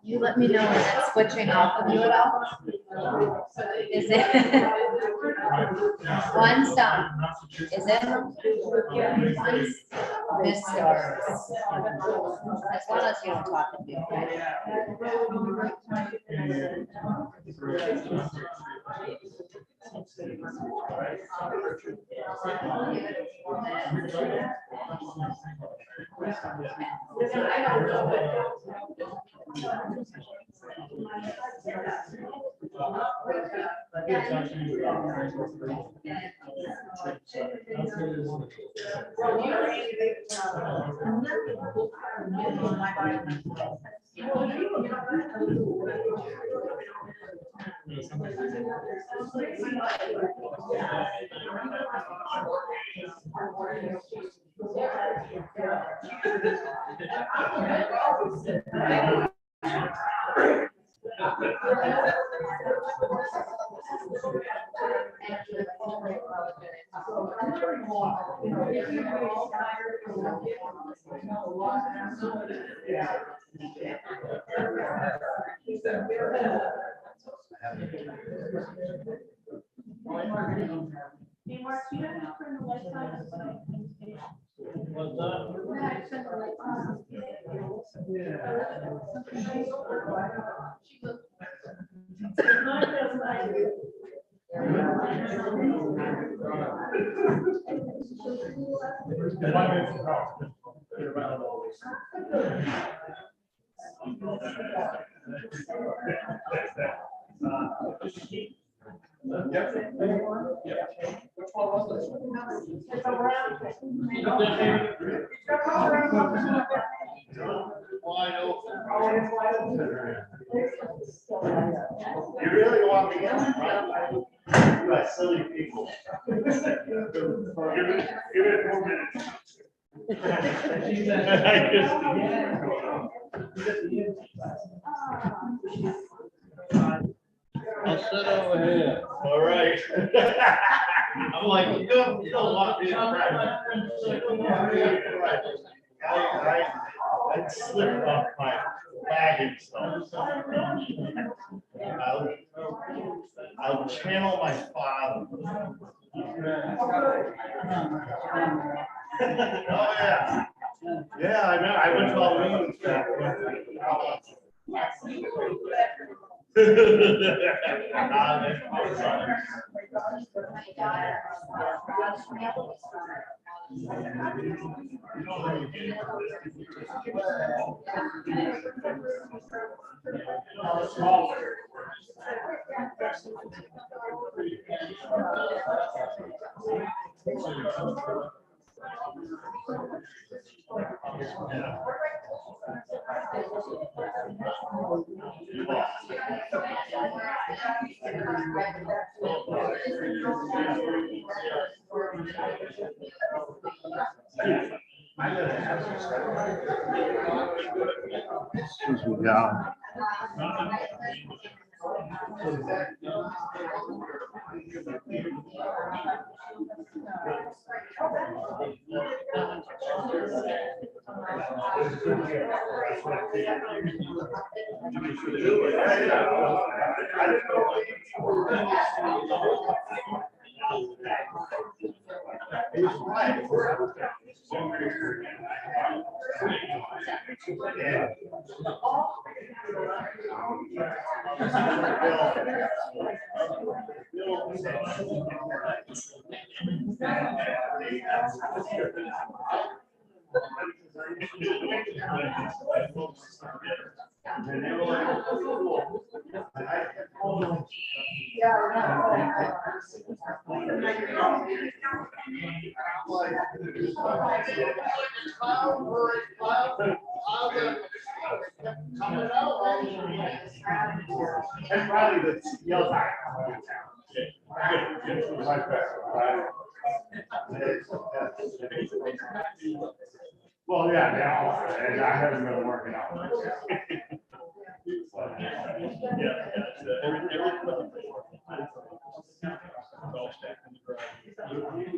You let me know when it's switching off of you at all. Is it one stop? Is it once Mr. As long as you don't talk to me, You really want me in? Right, silly people. Give it 4 minutes. I'll sit over here. All right. I'm like, you don't want me to try. I slipped off my wagon stuff. I'll channel my father. Oh, yeah. Yeah, I know. I went to all the meetings back when. Yeah. Yells at. Well, yeah, they all are, and I haven't been working out.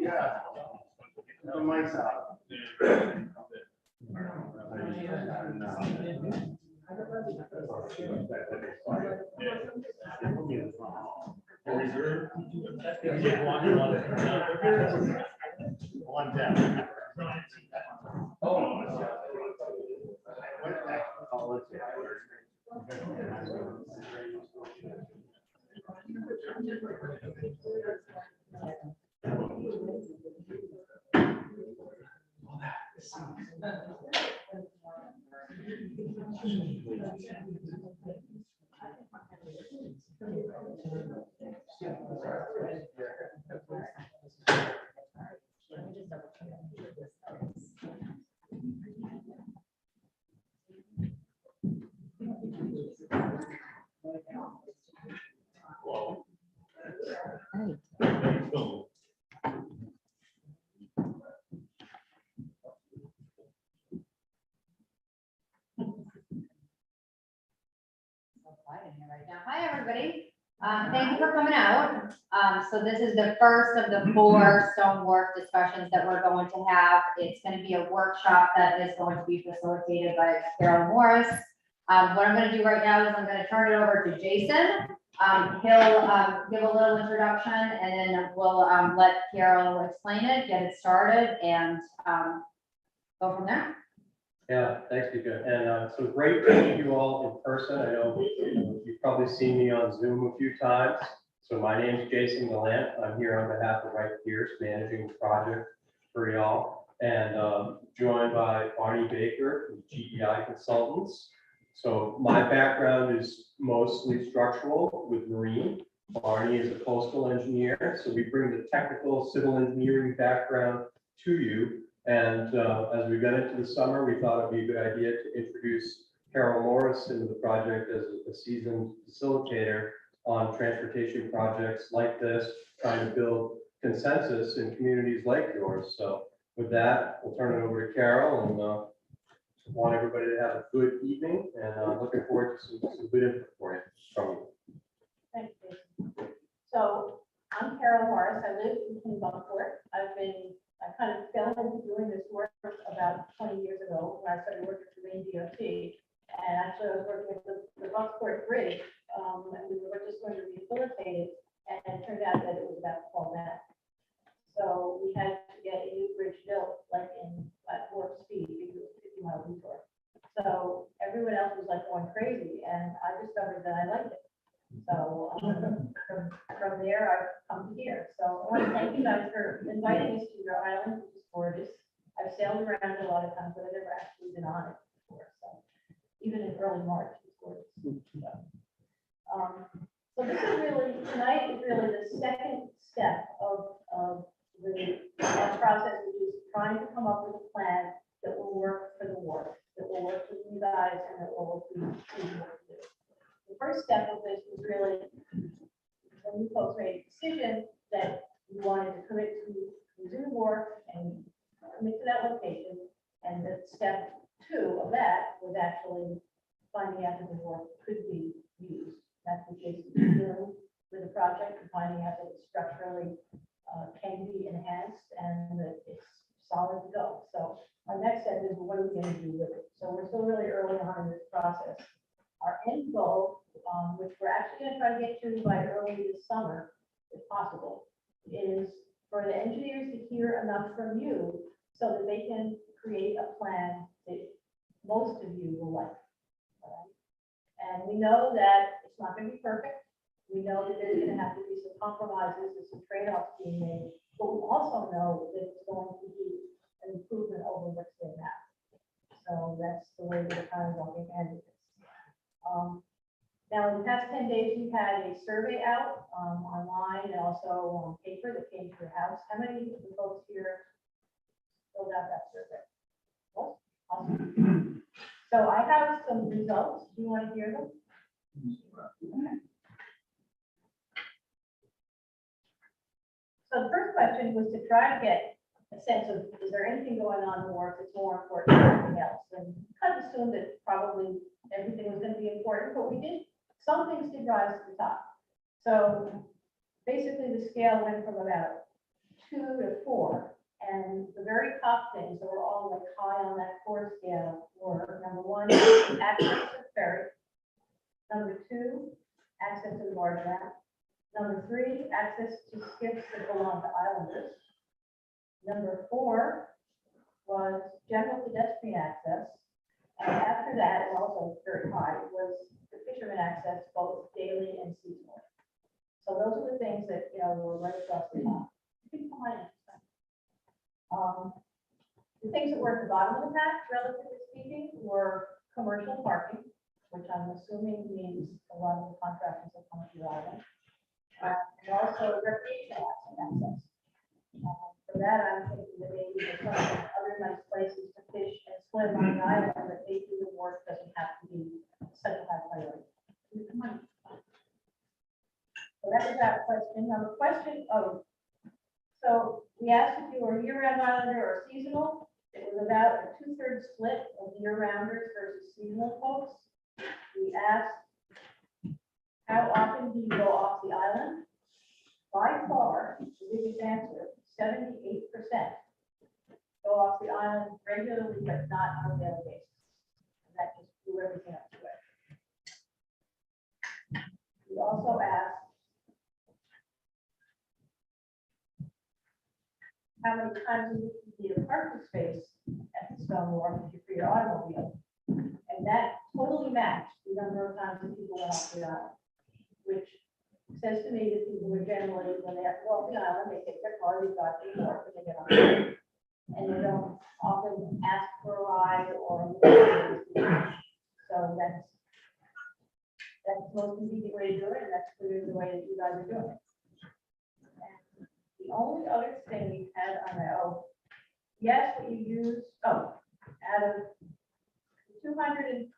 Yeah. The mic's out. One down. Hi, everybody. Thank you for coming out. So this is the first of the 4 stone work discussions that we're going to have. It's going to be a workshop that is going to be facilitated by Carol Morris. What I'm going to do right now is I'm going to turn it over to Jason. He'll give a little introduction, and then we'll let Carol explain it, get it started, and go from there. Yeah, thanks, Vika. And so great to meet you all in person. I know you've probably seen me on Zoom a few times. So my name is Jason Gallant. I'm here on behalf of Wright Pierce, managing the project for y'all, and joined by Barney Baker from GEI Consultants. So my background is mostly structural with marine. Barney is a coastal engineer, so we bring the technical civil engineering background to you. And as we got into the summer, we thought it'd be a good idea to introduce Carol Morris into the project as a seasoned facilitator on transportation projects like this, trying to build consensus in communities like yours. So with that, we'll turn it over to Carol, and want everybody to have a good evening, and looking forward to some good input for you from you. Thanks, Jason. So I'm Carol Morris. I live in Buckport. I kind of fell into doing this work about 20 years ago when I started working for Maine DOT. And actually, I was working with the Buckport Bridge, and we were just going to rehabilitate it. And it turned out that it was about to fall down. So we had to get a new bridge built, like at warp speed, because it was a 50-mile detour. So everyone else was like going crazy, and I discovered that I liked it. So from there, I've come here. So I want to thank you guys for inviting us to your island, which is gorgeous. I've sailed around a lot of times, but I've never actually been on it before. So even in early March, it's gorgeous. So this is really, tonight is really the second step of the process, which is trying to come up with a plan that will work for the Wharf, that will work for you guys, and that will be feasible to do. The first step of this was really when you folks made a decision that you wanted to commit to using the Wharf and commit to that location. And the step 2 of that was actually finding out that the Wharf could be used. That's what Jason's doing with the project, and finding out that it structurally can be enhanced and that it's solid to go. So our next step is, what are we going to do with it? So we're still really early on in this process. Our end goal, which we're actually going to try to get to by early this summer, if possible, is for the engineers to hear enough from you so that they can create a plan that most of you will like. All right? And we know that it's not going to be perfect. We know that there's going to have to be some compromises and some trade-offs being made, but we also know that it's going to be an improvement over what's been now. So that's the way we're kind of looking at it. Now, in the past 10 days, we've had a survey out online and also on paper that came to your house. How many of the folks here filled out that survey? Well, awesome. So I have some results. Do you want to hear them? Okay. So the first question was to try to get a sense of, is there anything going on in the Wharf that's more important than anything else? And kind of assumed that probably everything was going to be important, but some things did rise to the top. So basically the scale went from about 2 to 4. And the very top things that were all like high on that 4 scale were, number 1, access to the ferry. Number 2, access to the barge ramp. Number 3, access to skips that belong to islanders. Number 4 was general pedestrian access. And after that, and also very high, was the fisherman access, both daily and seasonal. So those are the things that, were right across the top. The things that were at the bottom of the map, relatively speaking, were commercial parking, which I'm assuming means a lot of the contractors that come to the island. And also recreational access. For that, I'm thinking that maybe there's some other nice places to fish and swim on the island, that maybe the work doesn't have to be such a high priority. So that was that question. Now the question, so we asked if you were a year-round islander or seasonal. It was about a 2/3 split of year-rounders versus seasonal folks. We asked, how often do you go off the island? By far, the biggest answer, 78% go off the island regularly, but not on a daily basis. And that just blew everything up to it. We also asked, how many times you need a parking space at the Stone Wharf for your automobile? And that totally matched the number of times that people went off the island, which says to me that people are generally, when they have to go off the island, they take their car, they drive to the Wharf, and they get on the island. And they don't often ask for a ride or so that's the most convenient way to do it, and that's clearly the way that you guys are doing it. The only other thing we had on there, yes, what you use, out of 227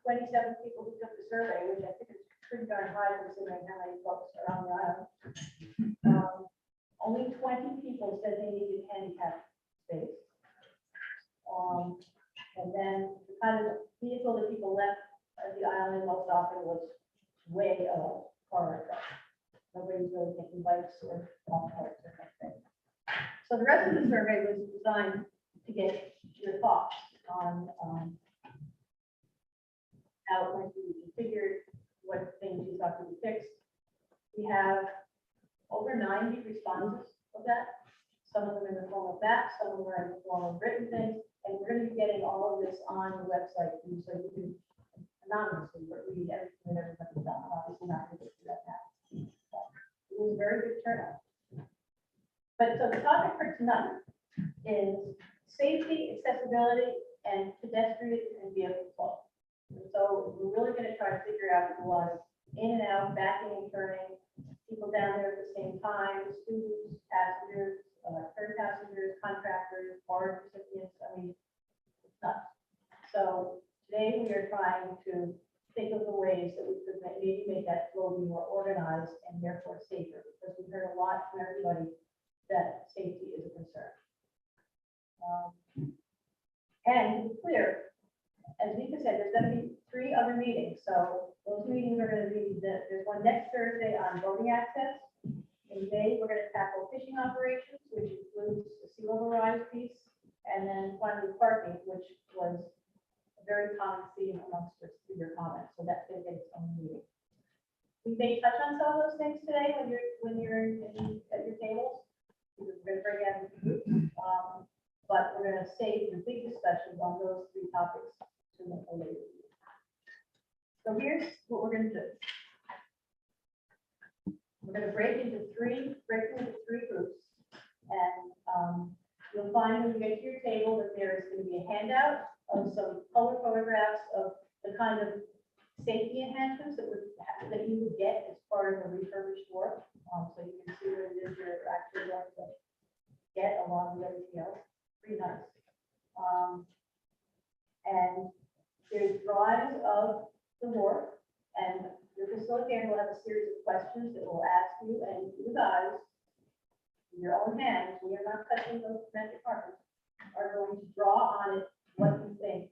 people who took the survey, which I think is pretty darn high considering how many folks are on the island, only 20 people said they needed handicap space. And then the kind of vehicle that people left at the island most often was way car or truck. Nobody's really taking bikes or golf carts or something. So the rest of the survey was designed to get your thoughts on how it might be configured, what things you thought could be fixed. We have over 90 responses of that. Some of them in the form of maps, some of them are in the form of written things, and we're going to be getting all of this on the website, so you can anonymously read everything that everybody's done. Obviously not going to do that now. It was a very good turnout. But so the topic for tonight is safety, accessibility, and pedestrian and vehicle flow. And so we're really going to try to figure out a lot of in and out, backing and turning, people down there at the same time, students, passengers, third passengers, contractors, barge recipients. I mean, it's nuts. So today we are trying to think of the ways that we could maybe make that flow be more organized and therefore safer, because we heard a lot from everybody that safety is a concern. And to be clear, as Vika said, there's going to be 3 other meetings. So those meetings are going to be, there's one next Thursday on voting access. In May, we're going to tackle fishing operations, which includes the sea level rise piece, and then finally parking, which was a very common theme amongst us through your comments. So that's going to get its own meeting. We may touch on some of those things today when you're at your tables. We're going to bring out the groups, but we're going to save the big discussions on those 3 topics to a later meeting. So here's what we're going to do. We're going to break into 3 groups, and you'll find when you get to your table that there is going to be a handout of some color photographs of the kind of safety enhancements that you would get as part of a refurbished Wharf. So you can see what it is you're actually going to get along with everything else. Pretty nice. And there's drawings of the Wharf, and your facilitator will have a series of questions that we'll ask you, and you guys your own hands, we are not touching those magic markers, are going to draw on it what you think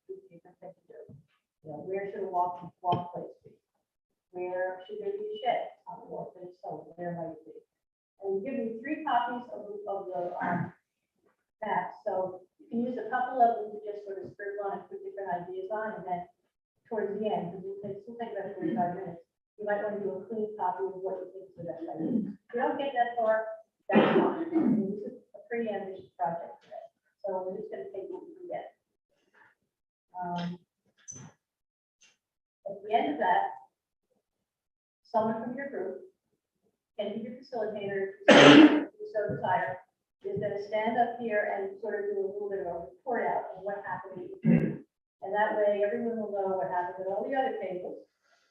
is the different thing to do. You know, where should a walk place be? Where should there be a shed on the wharf? If so, where might it be? And we give you 3 copies of the map, so you can use a couple of them to just sort of scribble on and put different ideas on, and then towards the end, because we'll take about 45 minutes, you might want to do a clean copy of what you think is the best idea. If you don't get that far, that's fine. I mean, this is a pretty ambitious project today, so we're just going to take what we can get. At the end of that, someone from your group, can be your facilitator, if you so desire, is going to stand up here and sort of do a little bit of a report out on what happened at each table. And that way, everyone will know what happened at all the other tables.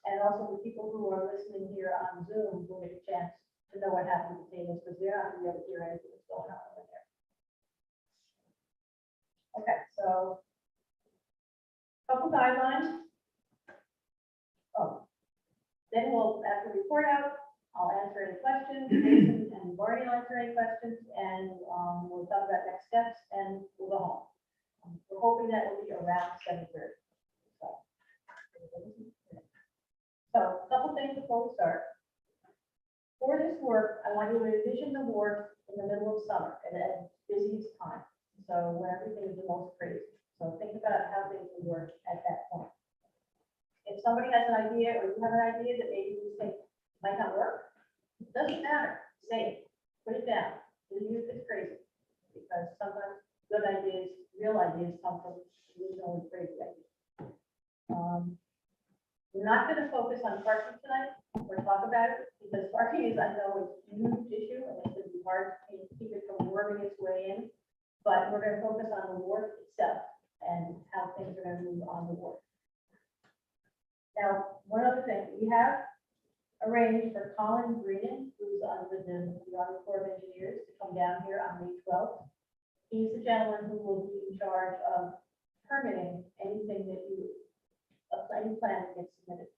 And also the people who are listening here on Zoom will get a chance to know what happened at the tables, because they're not going to be able to hear anything that's going on over there. Okay, so couple guidelines. Oh, then we'll, after we report out, I'll answer any questions, Jason and Barney will answer any questions, and we'll talk about next steps, and we'll go home. We're hoping that will be around 7:30. So a couple things before we start. For this work, I want you to envision the wharf in the middle of summer and at busiest time. So when everything is the most crazy. So think about how things will work at that point. If somebody has an idea or you have an idea that maybe you think might not work, it doesn't matter. Say it, put it down. Even if it's crazy, because sometimes good ideas, real ideas come from originally crazy ideas. We're not going to focus on parking tonight or talk about it, because parking is, I know, a huge issue and it's going to be hard to keep it from worming its way in. But we're going to focus on the wharf itself and how things are going to move on the wharf. Now, one other thing, we have arranged for Colin Green, who's on the Army Corps of Engineers, to come down here on May 12th. He's the gentleman who will be in charge of permitting anything that you, any plan that gets submitted.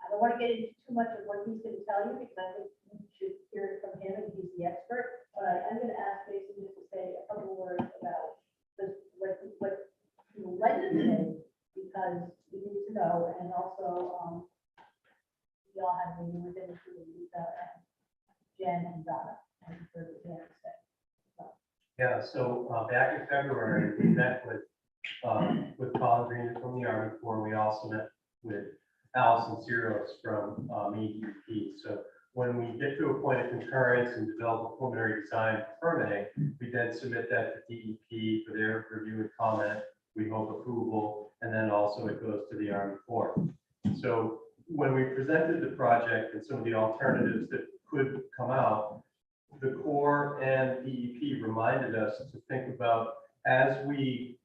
I don't want to get into too much of what he's going to tell you, because I think you should hear it from him, and he's the expert. But I'm going to ask Jason just to say a couple of words about what he would like to say, because you need to know, and also we all have a meeting with him, Lisa and Jen and Donna, and for the Jen to say. Yeah, so back in February, we met with Colin Green from the Army Corps. We also met with Allison Ciros from EDP. So when we get to a point of concurrence and develop a preliminary design for permitting, we then submit that to DEP for their review and comment. We hope approval, and then also it goes to the Army Corps. So when we presented the project and some of the alternatives that could come out, the Corps and DEP reminded us to think about, as we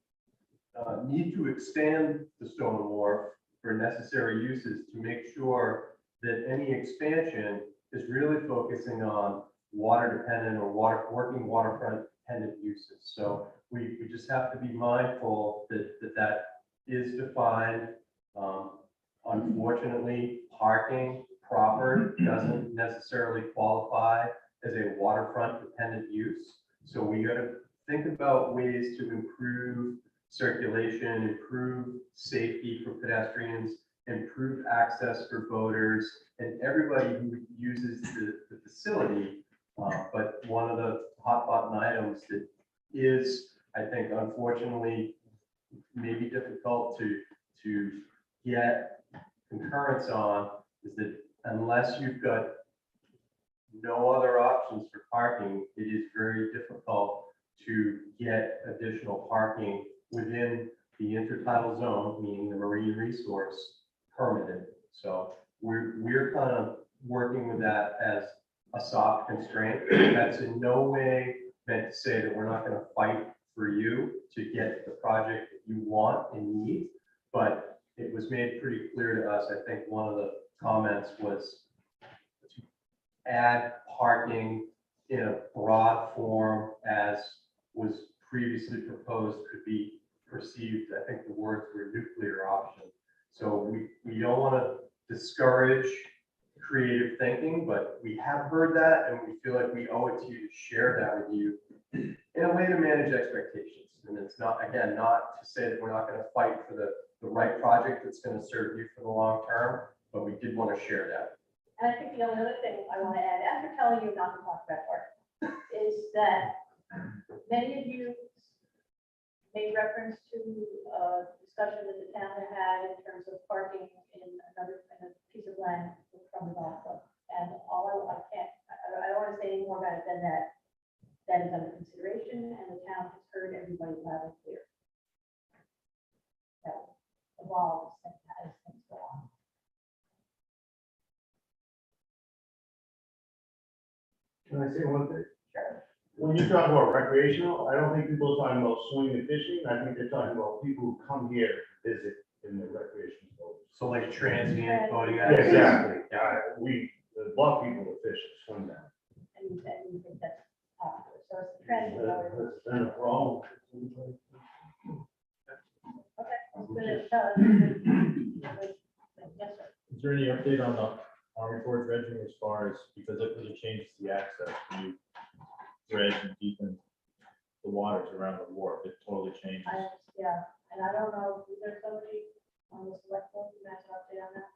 need to expand the stone wharf for necessary uses, to make sure that any expansion is really focusing on water dependent or working waterfront dependent uses. So we just have to be mindful that is defined. Unfortunately, parking proper doesn't necessarily qualify as a waterfront dependent use. So we got to think about ways to improve circulation, improve safety for pedestrians, improve access for boaters, and everybody who uses the facility. But one of the hot button items that is, I think, unfortunately, maybe difficult to get concurrence on, is that unless you've got no other options for parking, it is very difficult to get additional parking within the intertidal zone, meaning the marine resource, permitted. So we're kind of working with that as a soft constraint. That's in no way meant to say that we're not going to fight for you to get the project that you want and need, but it was made pretty clear to us. I think one of the comments was to add parking in a broad form as was previously proposed could be perceived. I think the words were nuclear option. So we don't want to discourage creative thinking, but we have heard that and we feel like we owe it to you to share that with you in a way to manage expectations. And it's not, again, not to say that we're not going to fight for the right project that's going to serve you for the long term, but we did want to share that. And I think the only other thing I want to add, after telling you not to talk about parking, is that many of you made reference to a discussion that the town had in terms of parking in a piece of land from the golf club. And I don't want to say any more about it than that. That is under consideration, and the town has heard everybody loud and clear. That evolves as things go on. Can I say one thing? Sure. When you talk about recreational, I don't think people are talking about swimming and fishing. I think they're talking about people who come here to visit in the recreation boats. So like transient voting. Yeah, exactly. Yeah, we love people to fish and swim down. And you think that's popular, so it's a trend. That's been a problem. Okay, I'm gonna, yes, sir. Is there any update on the Army Corps dredging as far as, because it really changes the access when you dredge and deepen the waters around the wharf, it totally changes. Yeah, and I don't know, is there somebody on the select board who has an update on that?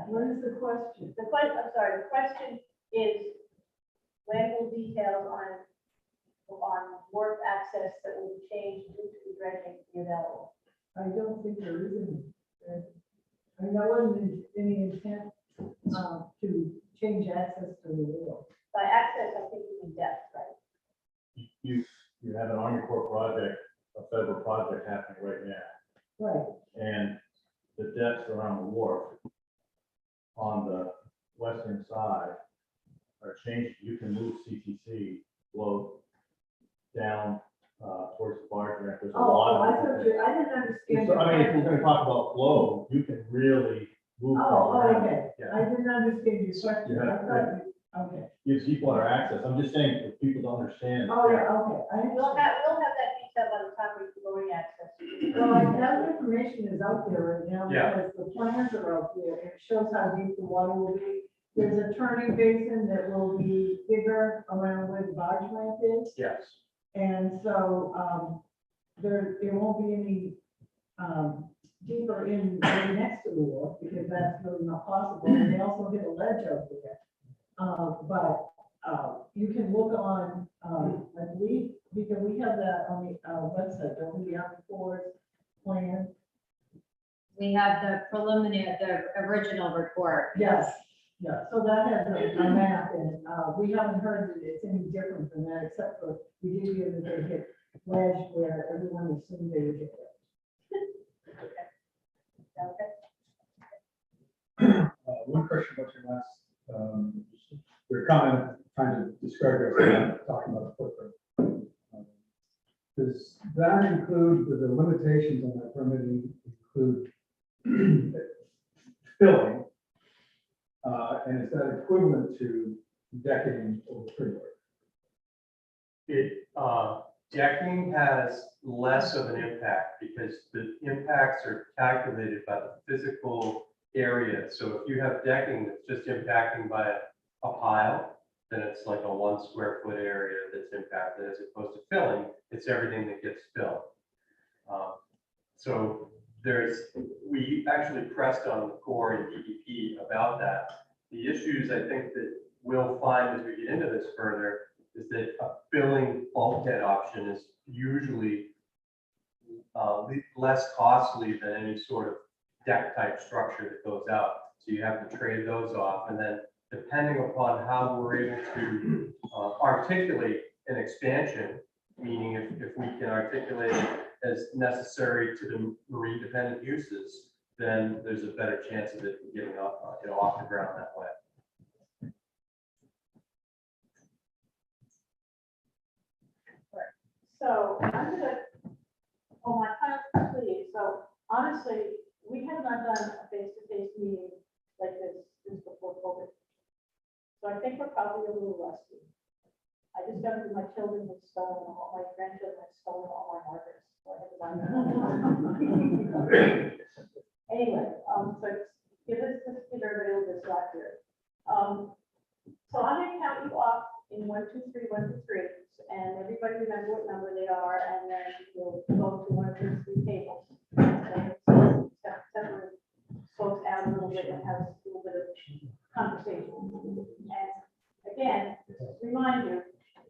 What is the question? I'm sorry, the question is, when will details on wharf access that will be changed due to the dredging be available? I don't think there is any. I mean, there wasn't any intent to change access to the wharf. By access, I think you mean depth, right? You have an Army Corps project, a federal project happening right now, Right. and the depths around the wharf on the western side are changed. You can move CTC float down towards the barge ramp. There's a lot I of. thought you, I didn't understand. So, I mean, if we're gonna talk about flow, you can really move. things around. Okay. Yeah. I didn't understand your question. Yeah, I thought you, okay. Gives deepwater access. I'm just saying for people to understand. Oh, yeah, okay. I We'll understand. have that detail by the time we do voting access. Well, that information is out there right now Yeah. because the plans are out there. It shows how deep the water will be. There's a turning basin that will be bigger around where the barge ramp is. Yes. And so, there won't be any, deeper in right next to the wharf, because that's really not possible, and they also hit a ledge out there. But, you can look on, I believe, because we have that on the, website, don't we, on the Corps plan? We have the preliminary, the original report. Yes, yeah, so that has a map, and, we haven't heard that it's any different than that, except for, we did hear that they hit ledge where everyone assumed they would hit ledge. Okay. One question about your last, your comment, trying to describe your, talking about the footprint. Does that include, the limitations on that permitting include filling? And is that equivalent to decking over freeway? Decking has less of an impact because the impacts are calculated by the physical area. So if you have decking that's just impacting by a pile, then it's like a 1 square foot area that's impacted, as opposed to filling, it's everything that gets filled. So we actually pressed on the Corps and DEP about that. The issues I think that we'll find as we get into this further is that a filling bulkhead option is usually less costly than any sort of deck type structure that goes out. So you have to trade those off, and then depending upon how we're able to articulate an expansion, meaning if we can articulate it as necessary to the marine dependent uses, then there's a better chance of it getting up, off the ground that way. So I'm gonna, my comments, please. So honestly, we have not done a face-to-face meeting like this since before COVID. So I think we're probably a little rusty. I discovered that my children had stolen, all my grandchildren had stolen all my markers. So I had to buy them. Anyway, so give us, just give everybody everybody remember what number they are, and then we'll go to one of those three tables. So, separate folks out a little bit and have a little bit of conversation. And again, remind you,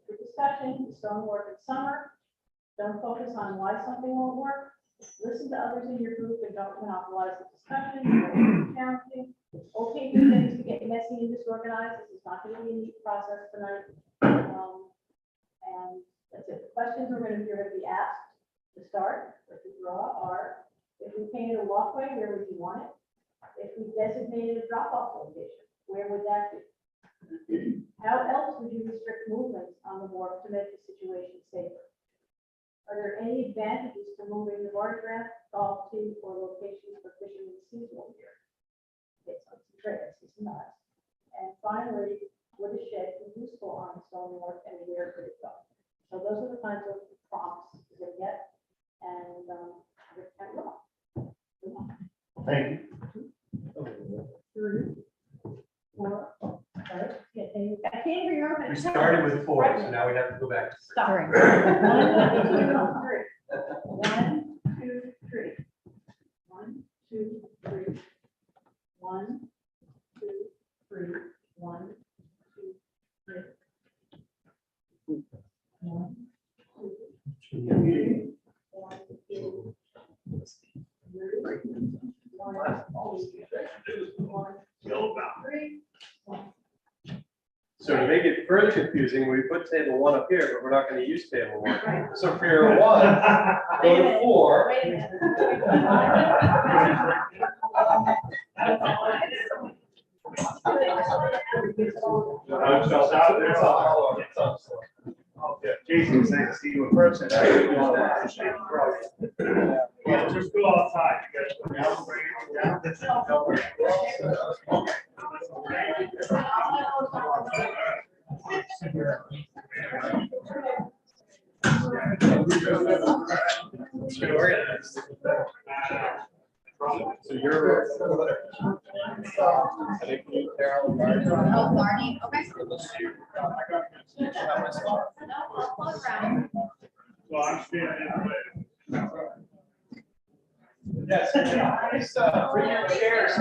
for discussion, it's don't work in summer. Don't focus on why something won't work. Listen to others in your group and don't monopolize the discussion. It's challenging. It's okay for things to get messy and disorganized. This is not going to be a neat process tonight. And that's it. The questions you're going to be asked to start, or to draw, are: if we painted a walkway, where would you want it? If we designated a drop-off location, where would that be? How else would you restrict movements on the wharf to make the situation safer? Are there any advantages to moving the barge ramp, golf tee, or locations for fishing and seasonal gear? It's on some trails, it's not. And finally, would a shed be useful on the stone wharf, and where could it go? So those are the kinds of prompts they get, and Thank you. 3, 4, 5, 6, 7. I can't remember. We started with 4, so now we have to go back to 3. Stop. Three. 1, 2, 3. 1, 2, 3. 1, 2, 3. 1, 2, 3. 1, 2, 3. 1, 2, 3. So to make it further confusing, we put table 1 up here, but we're not going to use table 1. Right. So for your 1, go to 4. Wait a minute. Jason, nice to see you in person. Yeah, just go outside. You guys go down. So you're. I think we need Carol and Barge. Oh, Barney, okay. Well, I'm standing Yes, please, bring your chairs.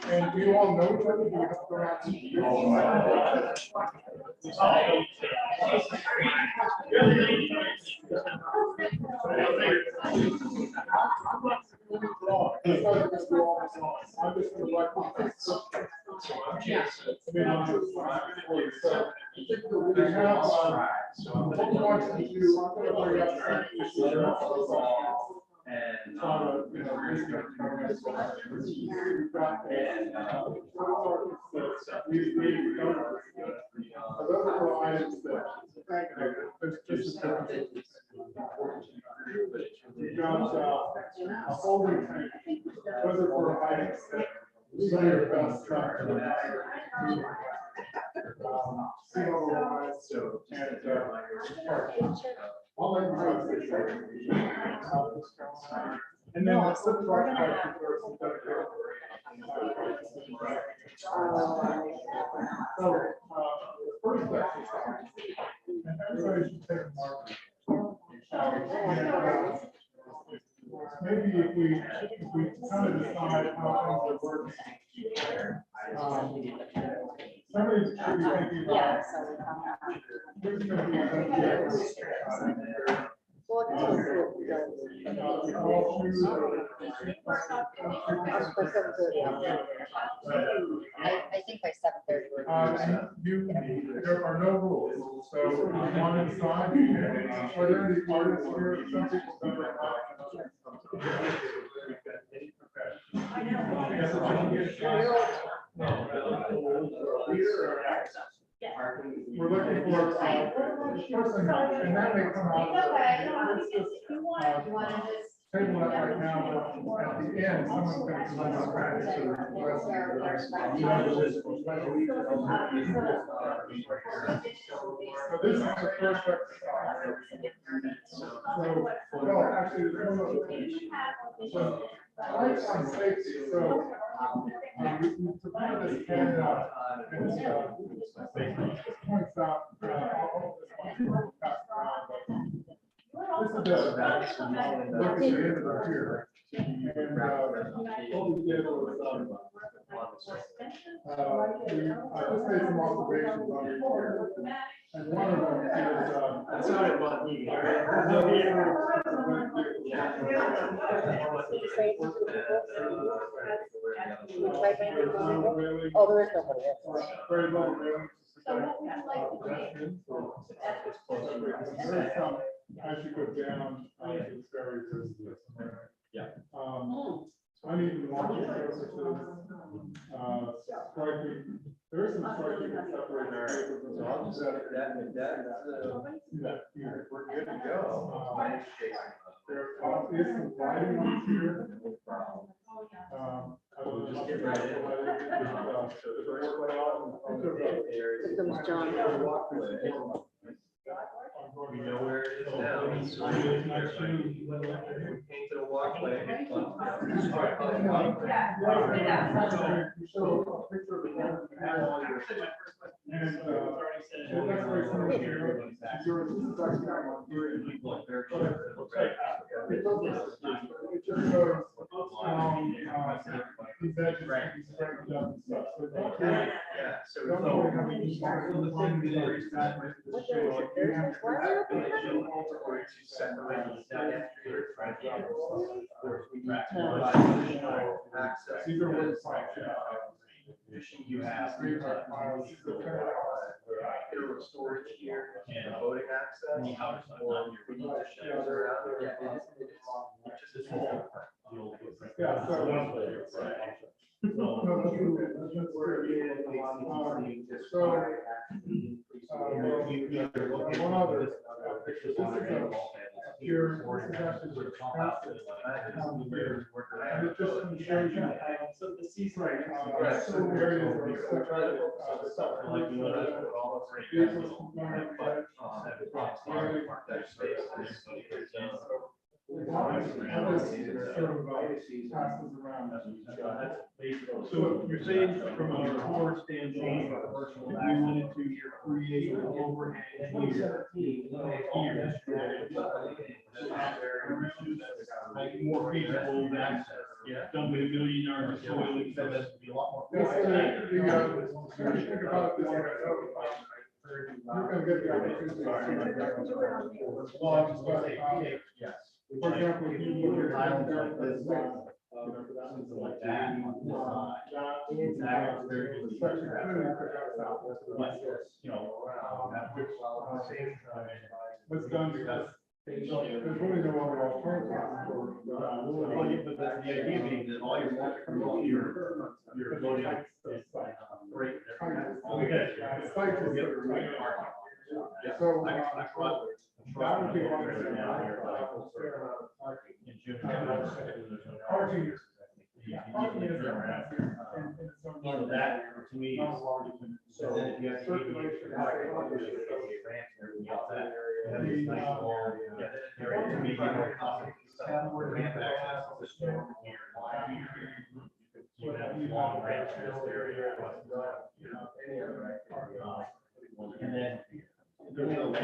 And do you all know each other? Do you have to go out a holding tank, whether for a hiding, your best track. sea level rise, and, all that stuff. And then the flip side, there's some dedicated. So, first exercise, and everybody should take a marker. Maybe if we kind of decide how things are working. Somebody should be thinking about. Who's going to be I think by 7:30. there are no rules, so if you want to decide, are there any artists here? Some people don't. We're looking for a person, and that may come out. Let's just, You want to just. table that right now, but at the end, someone's going to come out and practice the rest of So this is the first exercise. So, well, actually, there's one other thing. So, lights on safety, so, we prepared this handout, and it's, points out, all of this one, passed around, but this is just, look at the end of the here. And, what we did was, I just made some observations on it here. And one of them is, That's not a fun meeting. Oh, there is nobody else. Very low railing. So what would you like to change? There's some, as you go down, it's very visible. Yeah. I need to watch the surfaces, striking, there is some striking that separates. That here, we're good to go. There is some lighting on here. I will just get right in. We know where it is now. Painted a walkway. You have storage here and voting access. Or we need to shelter around. Yeah, so. One other picture. This is here. This is actually and it just shows you. So the seats right. Certain areas are separate. Like, you know, Vehicles can go So you're saying from a core standpoint, if we wanted to create an overhang here, like more feasible than done with $1 million of soil, so that's be a lot more. Think about this. You're gonna get the opportunity. Yes. For example, if you look at Islands there, like this, something like that. You know, what's done because there's really no other alternative. but that's the idea being that all your voting is great. So, that would be one. Parking. So that, to me, is, so then if you have circulation, everything else, that, you have this nice long, area, to me, you know, ramp access, the storm here. You have long ramps in this area. And then. Because of, I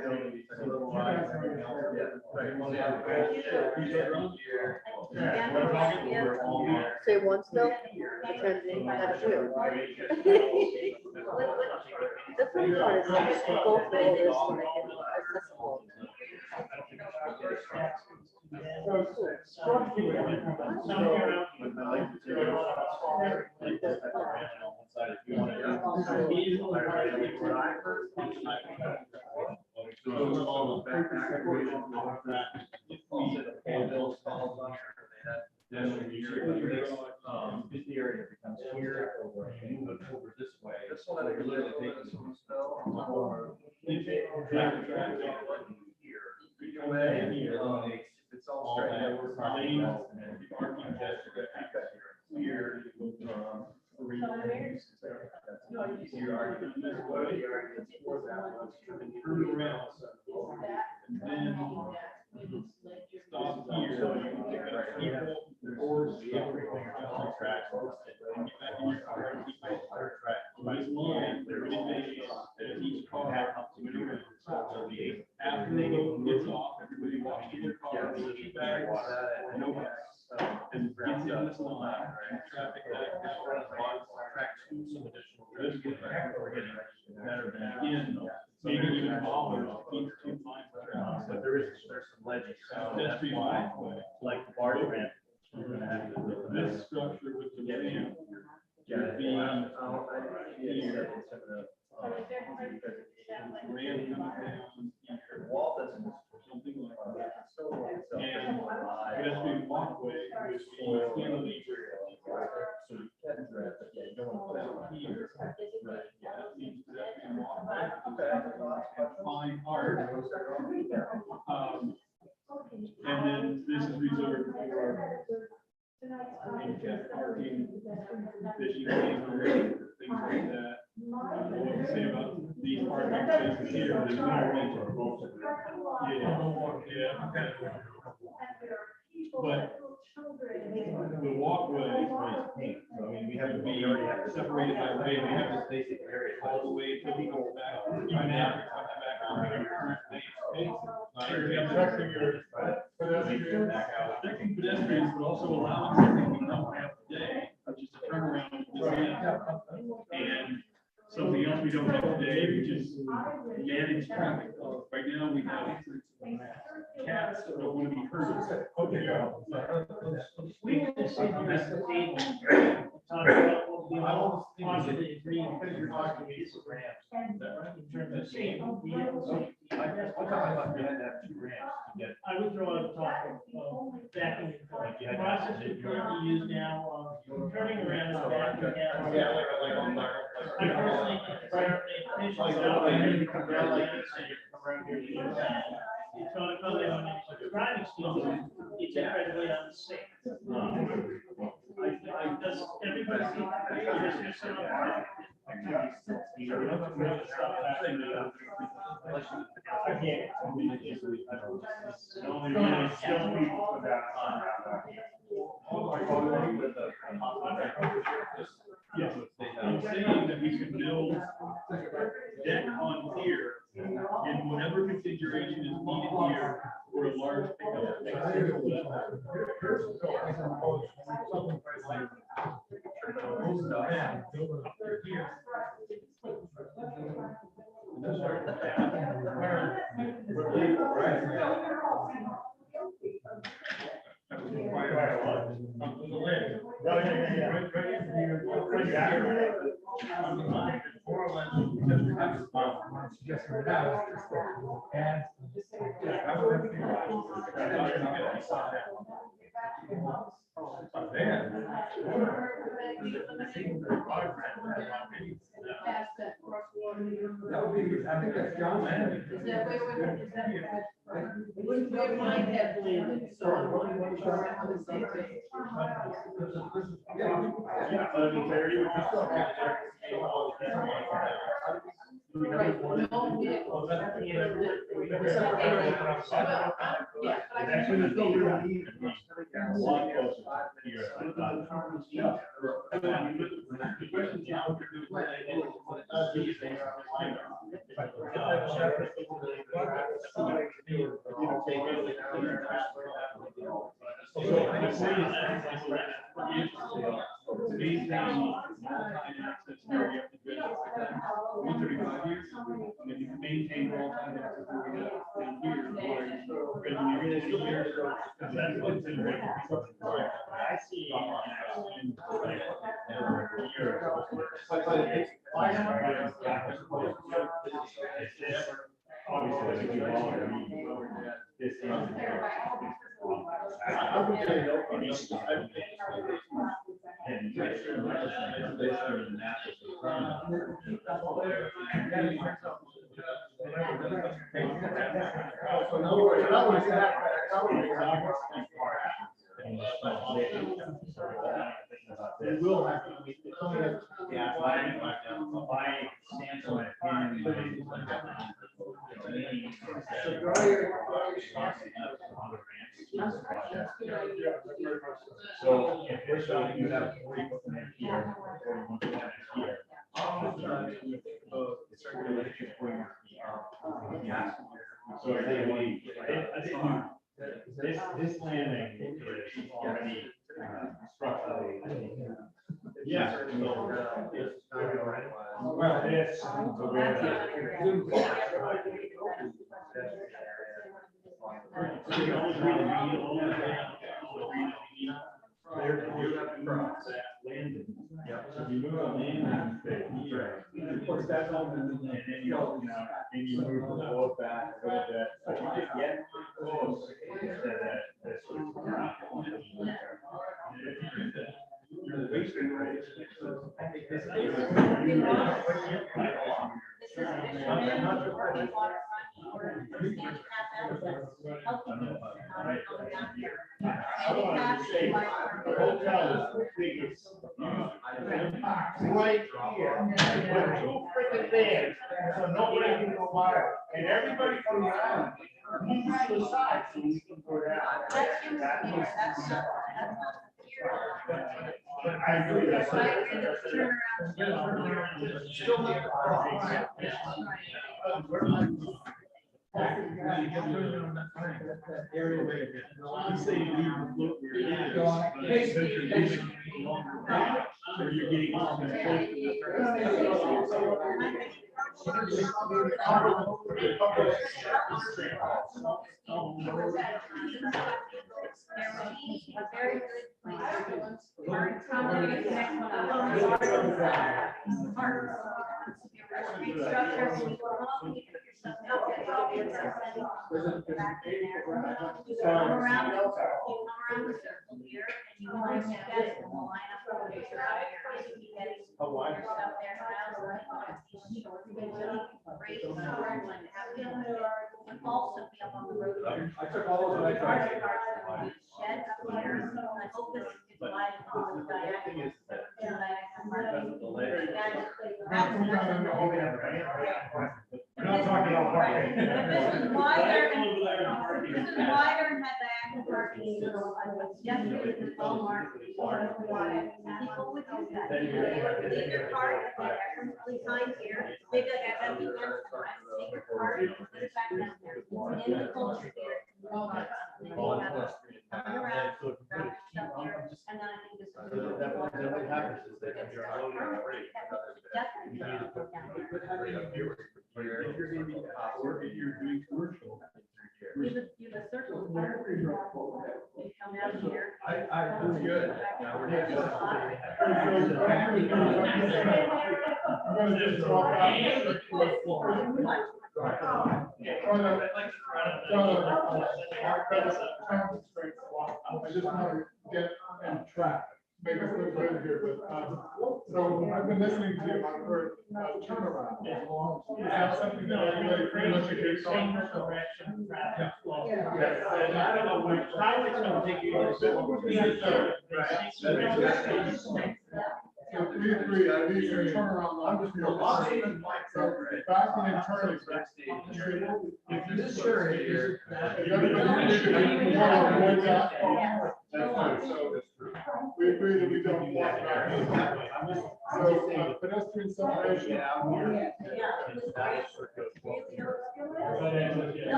don't, it's a little wide, everything else, Say one still, pretending that you. The funny part is that both of those to make it accessible. This area becomes here over, and move it over this way. This one, you're literally taking some snow or. It's all straight. Here, three things. Easier argument. Turn around. And then stop here. Or tracks. This line, there is a each car after they gets off, everybody walks to their car, they keep back, no gas. And gets in this line, traffic that track to some additional. This is we're getting better than in, maybe even smaller, keep two lines. But there's some ledges, so that's why, like the barge ramp. This structure with the ramp. Yeah. Wall doesn't, something like that. And pedestrian walkway is cantilever. So you can address it, yeah, you don't want to put it here. Right, yeah, that means pedestrian walkway. And fine art. And then this is reserved for handicap parking, fishing, things like that. What to say about these parking spaces here, there's no range of both. Yeah. But the walkway, I mean, we have to be separated by way, we have this basic area all the way to the back, even after coming back on the current main space. Protecting pedestrians, but also allowing something to come around today, which is a turnaround at this end. And something else we don't have today, which is managed traffic. Right now, we have cats that don't want to be hurt. We can see this table, talk about what we all positively agree on. Because you're talking to me, it's ramps. In terms of safety, vehicle safety. I guess, I'm talking about you had to have two ramps to get. I would throw out the topic of backing. The process we currently use now, turning around and backing down. I personally think it's very efficient. You come down like this and you come around here. It's gonna come in on driving skills, it's incredibly unsafe. Does everybody see that? There's some I can't. Only really skilled people for that. Yes, I'm saying that we could build deck on here in whatever configuration is needed here for a large pickup. I think that's John's. Is that, wait, is that? Wouldn't you mind that plan, so everyone would start on the same page? Right, no vehicles. Yeah, but I can. Maintain all time access I see. We will have to. Yeah, my stance on it. So if we're showing you have 40 foot from here, 41 foot here. So this landing is already structurally. Yeah. Well, this. So you move the landing here, and push that home, and then you go, and you move the boat back a little bit, so you get close to that. I think this right here, with two freaking vans, so nobody can go by, and everybody from the island moves to the side so we can go down. But I agree, that's. Also be up on the road. I took all of that. Shed up here, I hope this is divided on the diagonal. We're not talking about parking. This is wider and had diagonal parking, so I was yesterday with Walmart. People would use that. They would leave their car, they're completely behind here, maybe like I have the fence, take your car, put it back down there, in the culture here. And then you have coming around, grab your stuff here, and then I think this is. Then what happens is that if you're loading already. Definitely gonna go down there. If you're gonna be, or if you're doing commercial. You have a circle. You come out here. We're good. Now we're good. I just want to get on track, maybe it's a little bit here, but, so So I've been listening to you on her turnaround. Is that something that everybody pretty much agrees Same on? direction, traffic flow. Yeah. And I don't know how it's gonna take you. So we agree, I need your turnaround. I'm just. Backing and turning. If this sure here. That's fine, so we agree that we don't want that. So pedestrian separation. All-time access,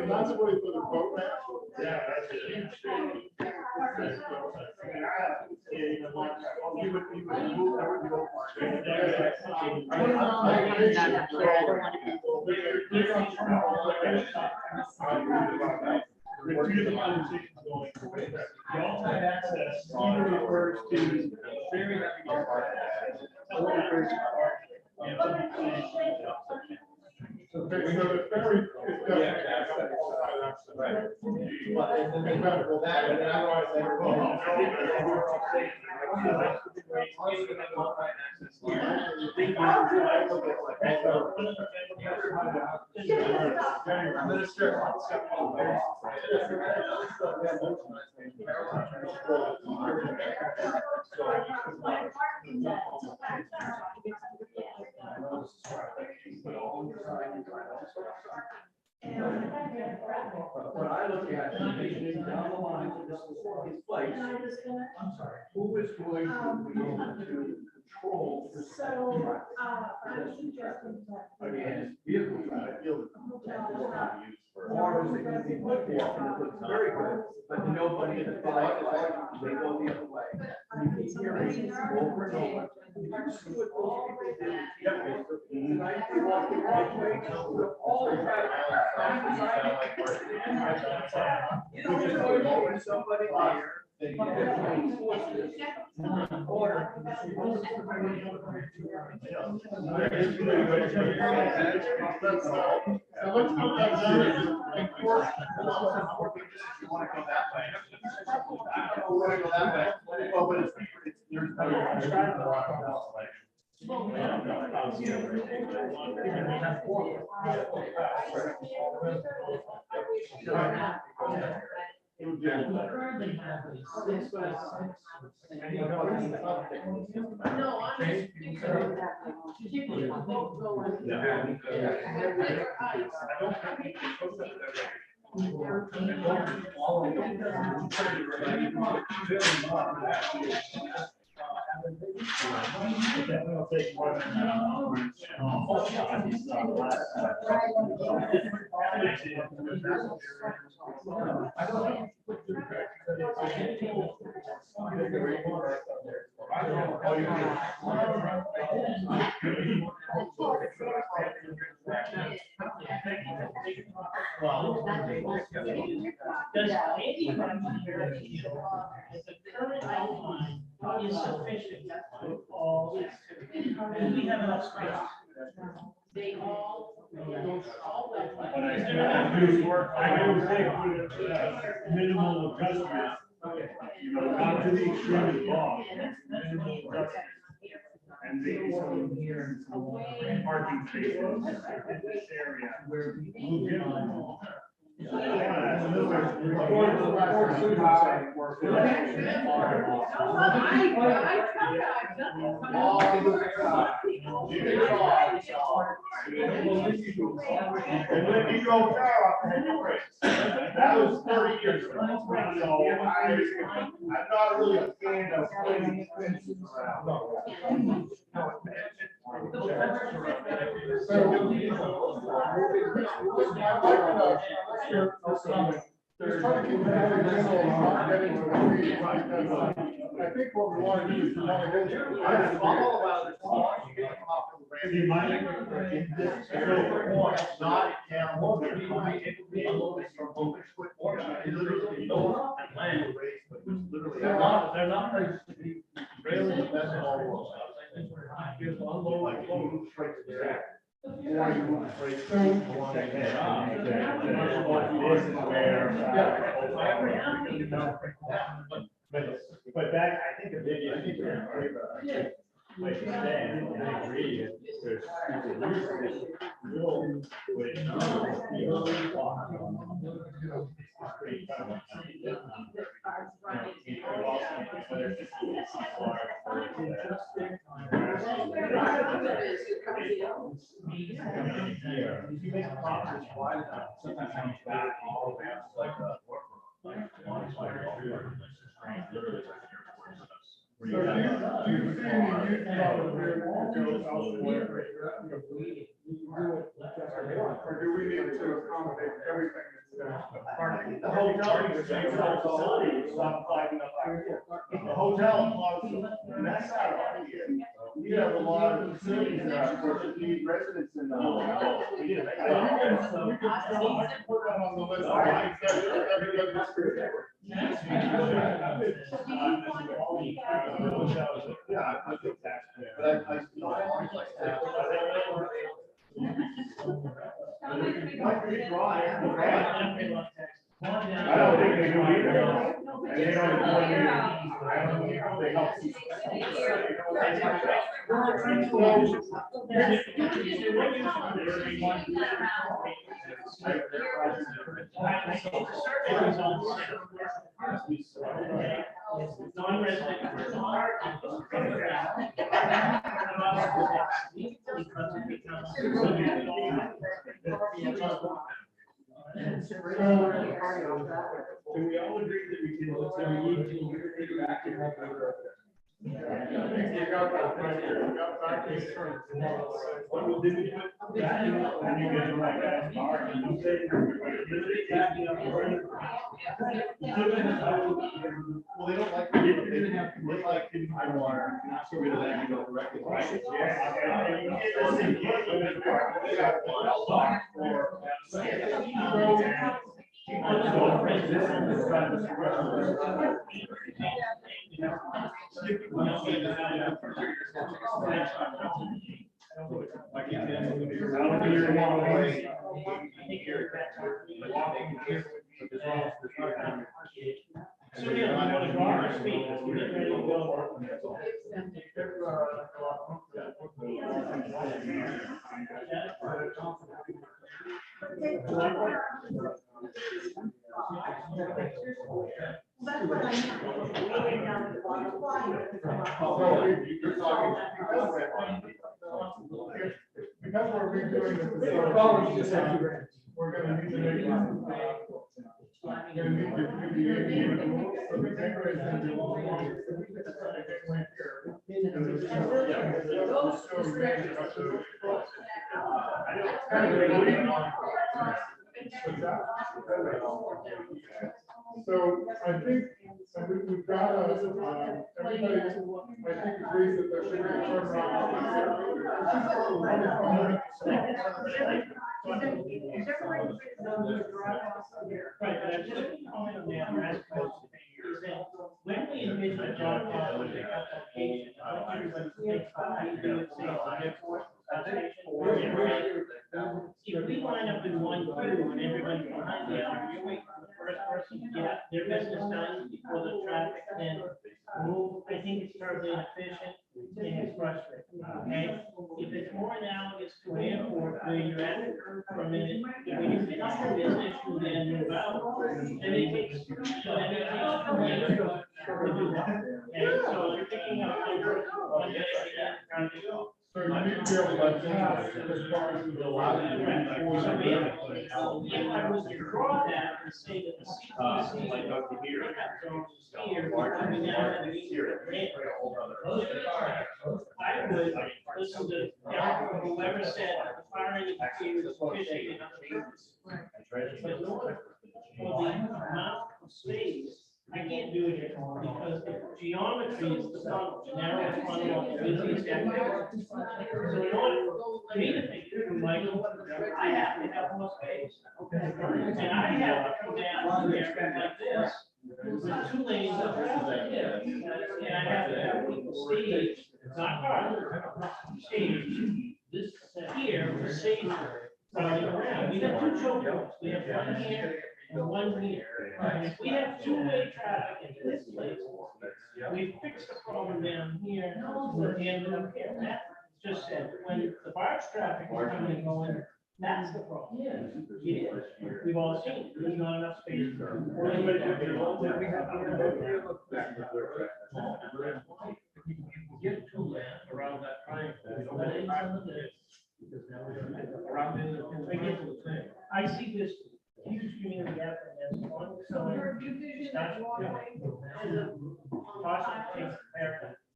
that's really for the boat ramp. Yeah, that's it. Continue the conversation going. The alternate access even refers to very heavy. So the ferry is definitely. What I look at is down the line, this is place. I'm sorry, who is going to be able to control this? So, I'm suggesting that. Again, vehicle traffic. Or is it going to be put there, and it looks very good, but nobody in the flight is like, they go the other way. You keep hearing over and over. You see what those people did yesterday. Tonight, they walked the right way, so all the traffic. You're just going over to somebody there. Order. So let's put that down in court. You want to go that way. We want to go that way. Well, but it's, there's no. Currently have a 6 by 6. No, Does anybody if the current outline is sufficient for all activities? Do we have enough space? They all. But I still have to work, I would say with minimal adjustment, you know, not to the extreme of law, minimal adjustment. And maybe some here, parking spaces in this area. We'll give them. And then you go that was 30 years ago. So I'm not really a fan of putting fences around. I think what we want to do is we want to go. I'm all about it. You get them off of the ramp. You might. In this area, it's not in town. It could be a little bit from open foot. It literally, no land raised, but it's literally. They're not places to be. Really the best of all worlds. Here's the unload, Like, you move straight to there. Or you move straight to. This is where. But that, I think the big issue there, like you say, and I agree, is there's people use this real, which pretty tough. If you make a property wide enough, sometimes comes back all the way up to like a literally. So do you see any use out there to go elsewhere? Or do we need to accommodate everything that's there? The hotel is a same facility, it's not flagging up. The hotel, and that's not our idea. We have a lot of facilities that are need residents in the hotel. We can put that on the list. I don't think they do either. And they don't they help. Do we all agree that we can, so we need to figure out to help our You got that right here. You got that insurance. what will do we put that in, and you get like that bar, and you say, backing up. Well, they don't like, they like high water, not so good at that, you go directly. Right. So, yeah, I want to go our speed, we're getting ready to go. Because we're redoing this, we're gonna need to make gonna need to do the ADA rules, so the temporary is gonna be a little longer. So we can just try to get one here. So I think, we've got everybody, I think agrees that there should be a turnaround. Right, but I'm just comment on that, right? Is that when we envision a job application, I want everybody to think about how you do it, say, it's a different station. If we line up in one queue and everybody's behind the other, you're waiting for the first person to get their business done before the traffic then move. I think it's terribly inefficient and it's frustrating, okay? If it's more analogous to an airport where you're at for a minute, when you finish your business, you then move out, then it takes, so then it takes 2 minutes to do that. Okay, so you're picking up one day again, trying to go. So you need to be able to pass as far as the lot. So if I was to draw that and say that the CTC Like up to here. here, coming down and I would listen to whoever said the firing is efficient enough. But in order for the amount of space, I can't do it because the geometry is the funnel, the narrowest funnel of the busiest activity. So in order for me to think through, Michael, I have to have more space. And I have to come down here like this with 2 lanes of traffic. And I have to have people stage, not cars, stage this here for stage running around. We we have two showrooms, we have one here and one here. And if we have two-way traffic into this place, we fixed the problem down here, we're ended up here. Matt just said, when the barge traffic is coming and going, that's the problem. It is. We've all seen it. There's not enough space. Get to land around that triangle. I see this huge community effort as one side.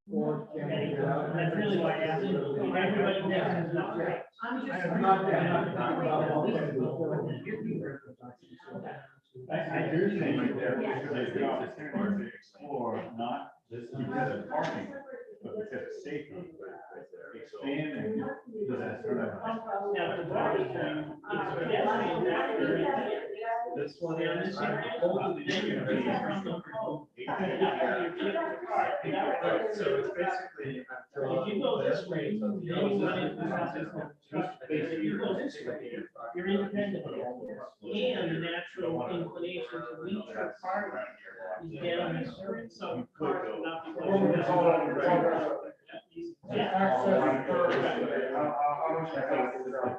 And that's really why I asked you. Everybody there is not right. I do think there is an opportunity to explore, not just because of parking, but because of safety. Expanding that sort of. Now, the barge is pedestrian back there right there. This one Down this area, then you're from the home. So it's basically. If you go this way, then you run into the process of trust. If you go this way, you're independent. And the natural inclination to reach your car is down this certain, so cars will not be going. Access first, how much I got to drop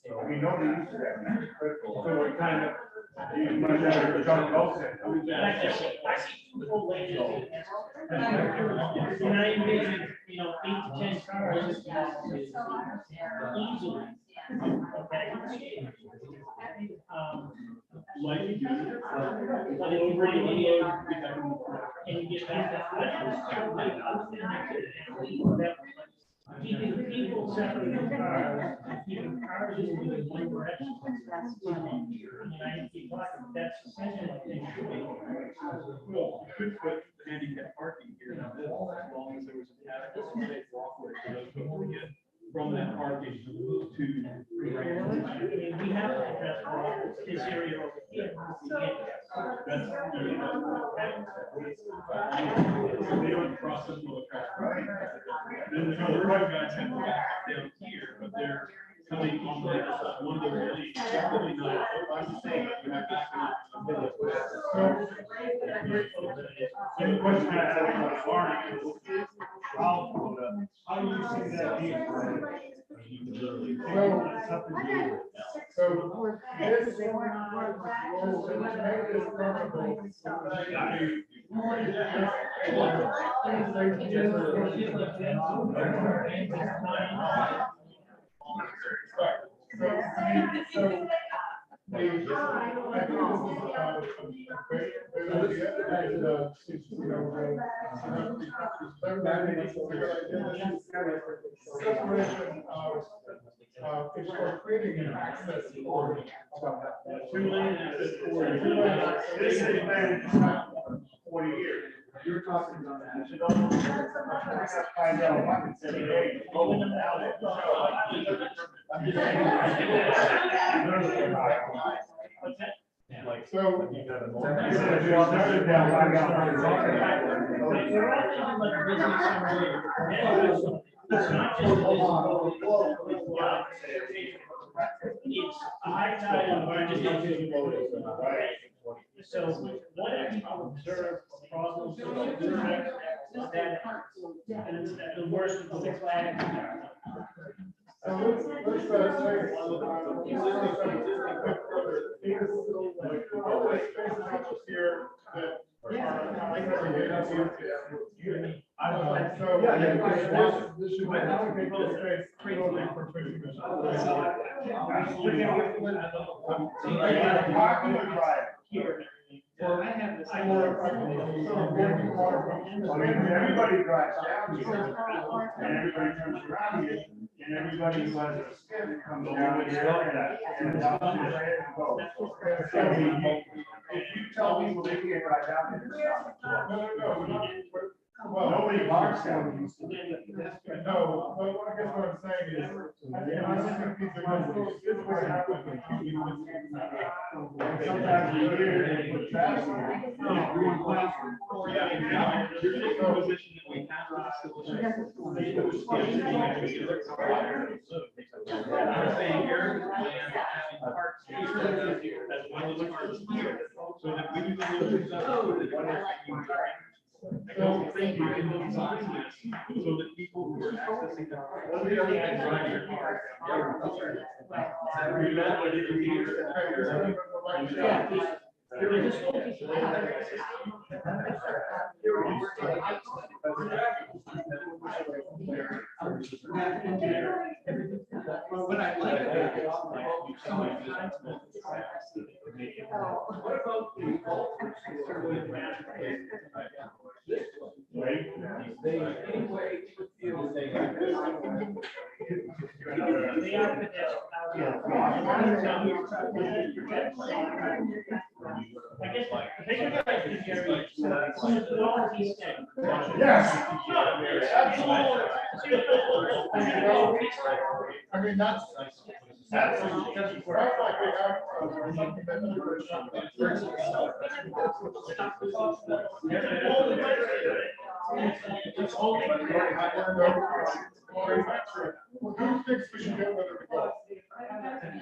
I mean, nobody used to that. So it kind of, you might have to jump both. I see two full lanes. And I envision, 8 to 10 cars. Easily. Okay. Like you do. But if you bring it in, and you get back that. Keeping people separate from cars, keeping cars moving in one direction. And I keep talking, that's essentially what they should be. Well, you could put handicap parking here in the middle, as long as there was an adequate safe walkway for those people to get from that parking to. We have to address this area over here. That's. They don't cross them with a car. Then the other guys have to back down here, but they're coming on like one of the really, definitely not. I'm just saying, you have to. Any question I have about Barney is, how do you see that being? So this, well, to make this permeable, it's for creating an access for 2-lane access for. This has been 40 years. You're talking about that. I know, I can say, hey, open them out. I'm just saying. Like. So. It's not just it's high tide on barges. So what do people observe problems that the worst of the flag? Let's say, here that I don't know, so this should be allocate this space totally for fishing. Parking the drive here. Everybody drives down here, and everybody turns around here, and everybody who has a skid comes down here. And down here and goes. So if you tell people they can't drive down here. No. Well, nobody parks down. No, but I guess what I'm saying is, I don't think these are going to, this is what happens when sometimes you hear they put traffic. Position that we have So that when you lose that road, I don't think you can design this so that people who are accessing the park can drive their car. You know what it But I like that. What about the right? They anyway feel they. They are I guess the bigger question, Jerry, is all of these things. Yes. I mean, that's where I like we have. Who thinks we should get whether we go?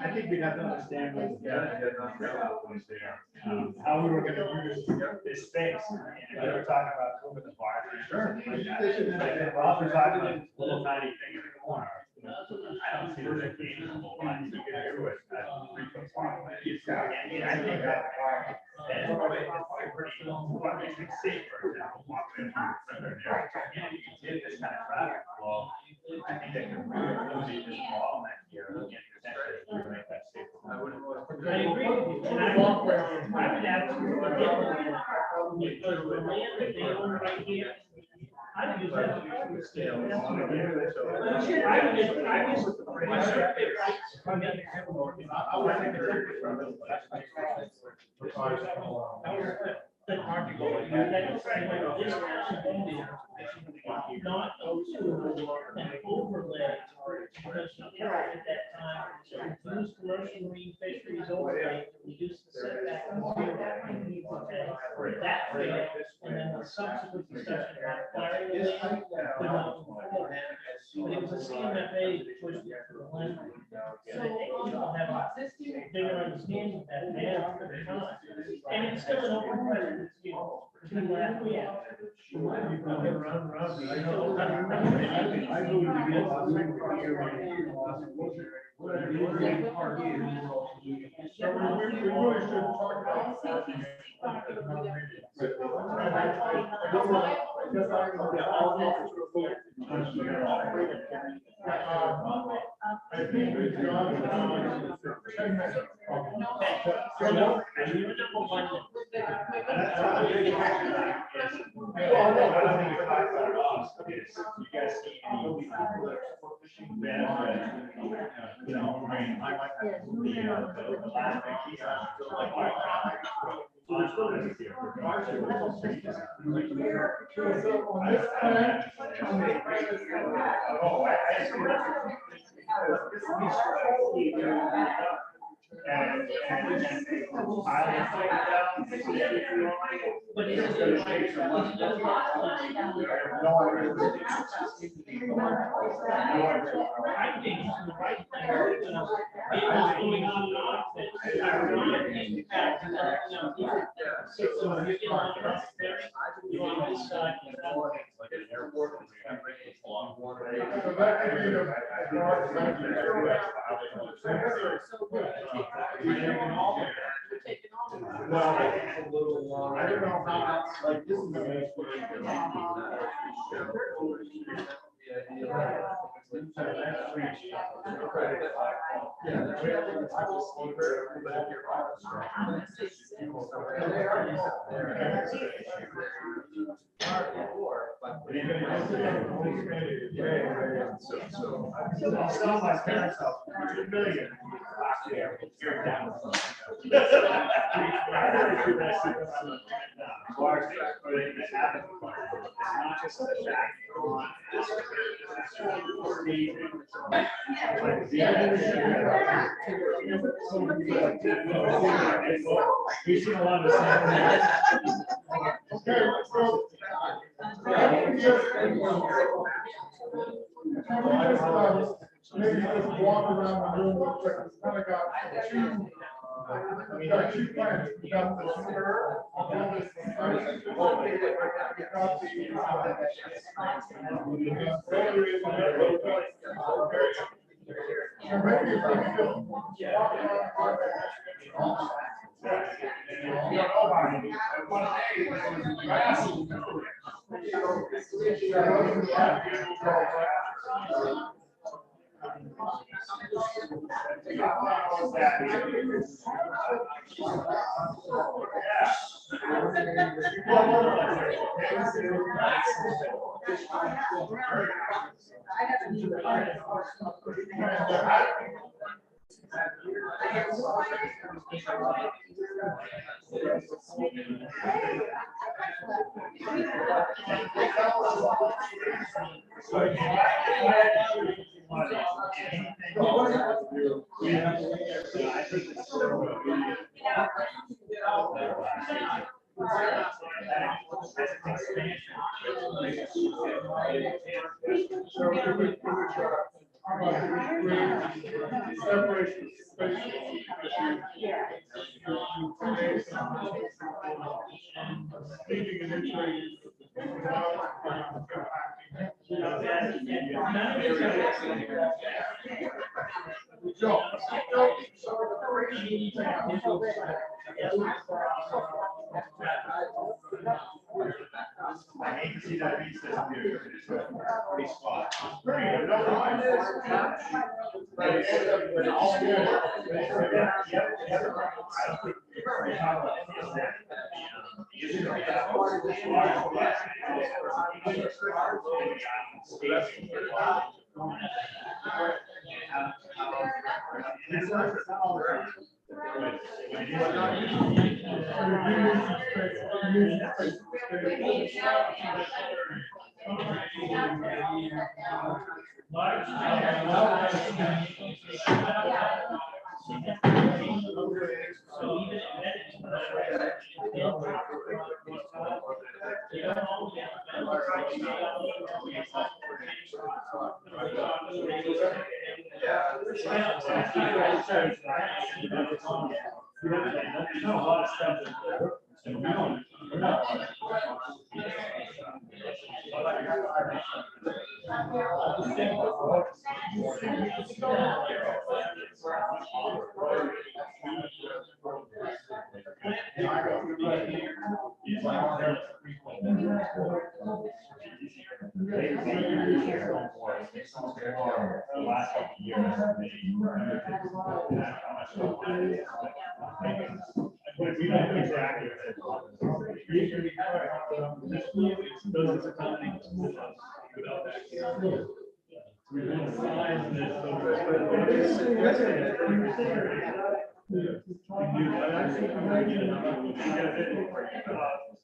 I think we'd have to understand what how we were gonna use this space. And we were talking about moving the bar. Sure. Rob was talking about this little tiny thing in the corner. I don't see there's a reasonable one. You can do it at 3 foot wide. I mean, I think that. And it's pretty safer now. Walking through there. And you can get this kind of traffic flow. I think they can really this bottleneck here. And potentially make that safer. I agree with you, and I would ask you, because the land that they own right here, I'd use that to scale. I not an overlay, because at that time, reduce commercial marine fisheries overlay, reduce the setback. That failed, and then the subsequent discussion about acquiring the land, could not move forward. But it was a CMFA that pushed it to the land. So I think people have a bigger understanding of that now for the time. And it's still an open question, you know, to that, yeah. I believe we get lots of So we really should talk about. I think we've got 10 minutes. But it's I think it's the right thing. It was going on and off. So you get on you on this side. So that could be the. Well, I don't know how, like, this is the best way. Sell my parents' house for $2 million. Not just the fact we've seen a lot of. Okay, so. Maybe just walk around the room real quick. It's kind of got two, we've got two plans. We've got the square. Separation space. Leaving an entry. I hate to see that piece disappear. It's a pretty spot.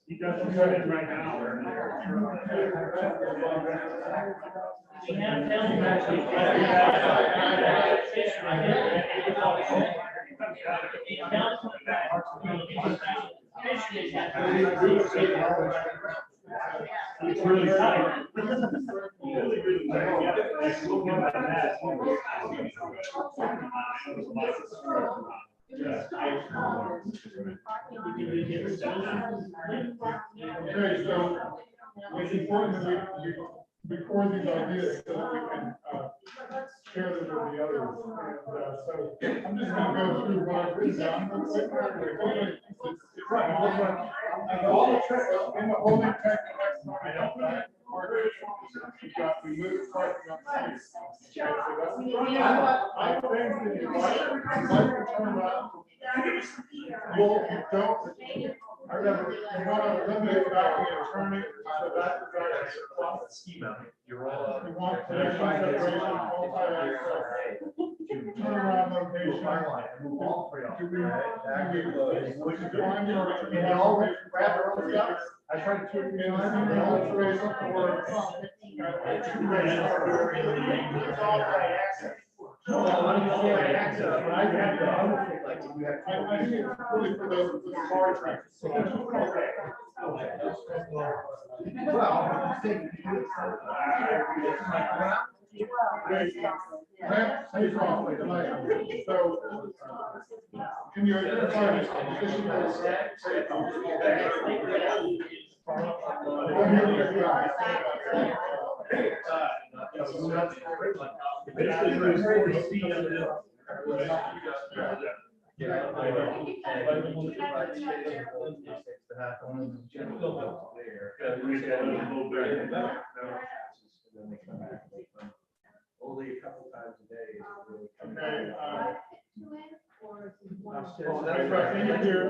He doesn't cut it right now. It's really tight. Really, really tight. Yeah, like looking at that. Yeah. Okay, so it's important that we record these ideas so that we can share them with the others. And so I'm just going to go through what I've written down. And all the tricks in the holding tank next time. We moved parking on the street. I think that you like to turn around. Well, you don't. I remember you want to eliminate backing and turning, so that's the Schema. You're all. you want connection separation, multi-access, turnaround location. I tried to in the alteration or. I think it's really for those with the barge ramp. Ramp stays off like the light. So can you identify this position as Only a couple times a day. That's right, in here.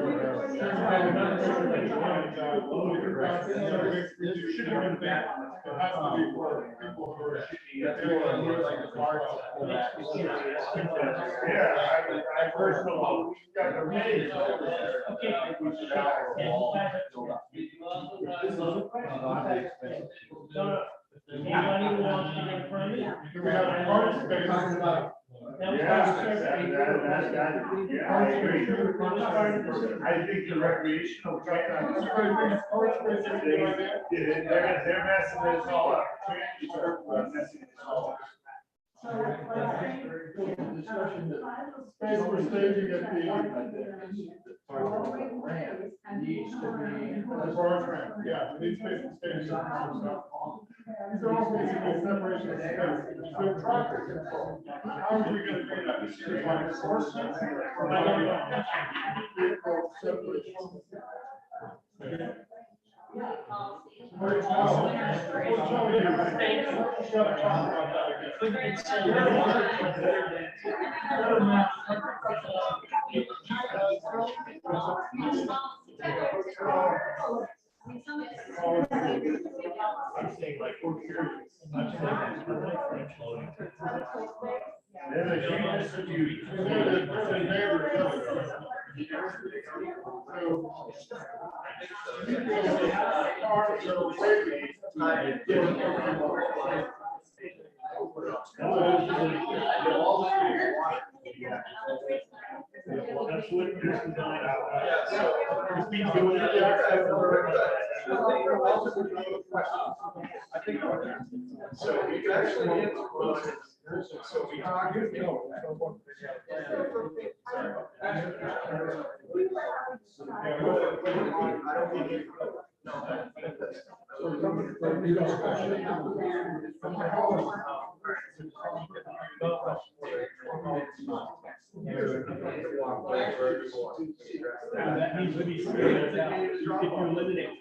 It should have been that. It has to be for people who are. Yeah, I personally got the maze. Anybody who wants to get a permit? Do we have a parking space? I think the recreational. They're messing this all up. Messing this all up. Discussion that. Space for staging at the. Needs to be. The barge ramp, yeah, we need space for staging. These are all basically separation of space. So traffic control. How are we gonna do that? Like enforcement? Vehicle separation. I'm saying like, we're curious. That's what this is all about. It's been doing it. I think. So you can actually answer. So we. That needs to be straightened out. If you eliminate. Is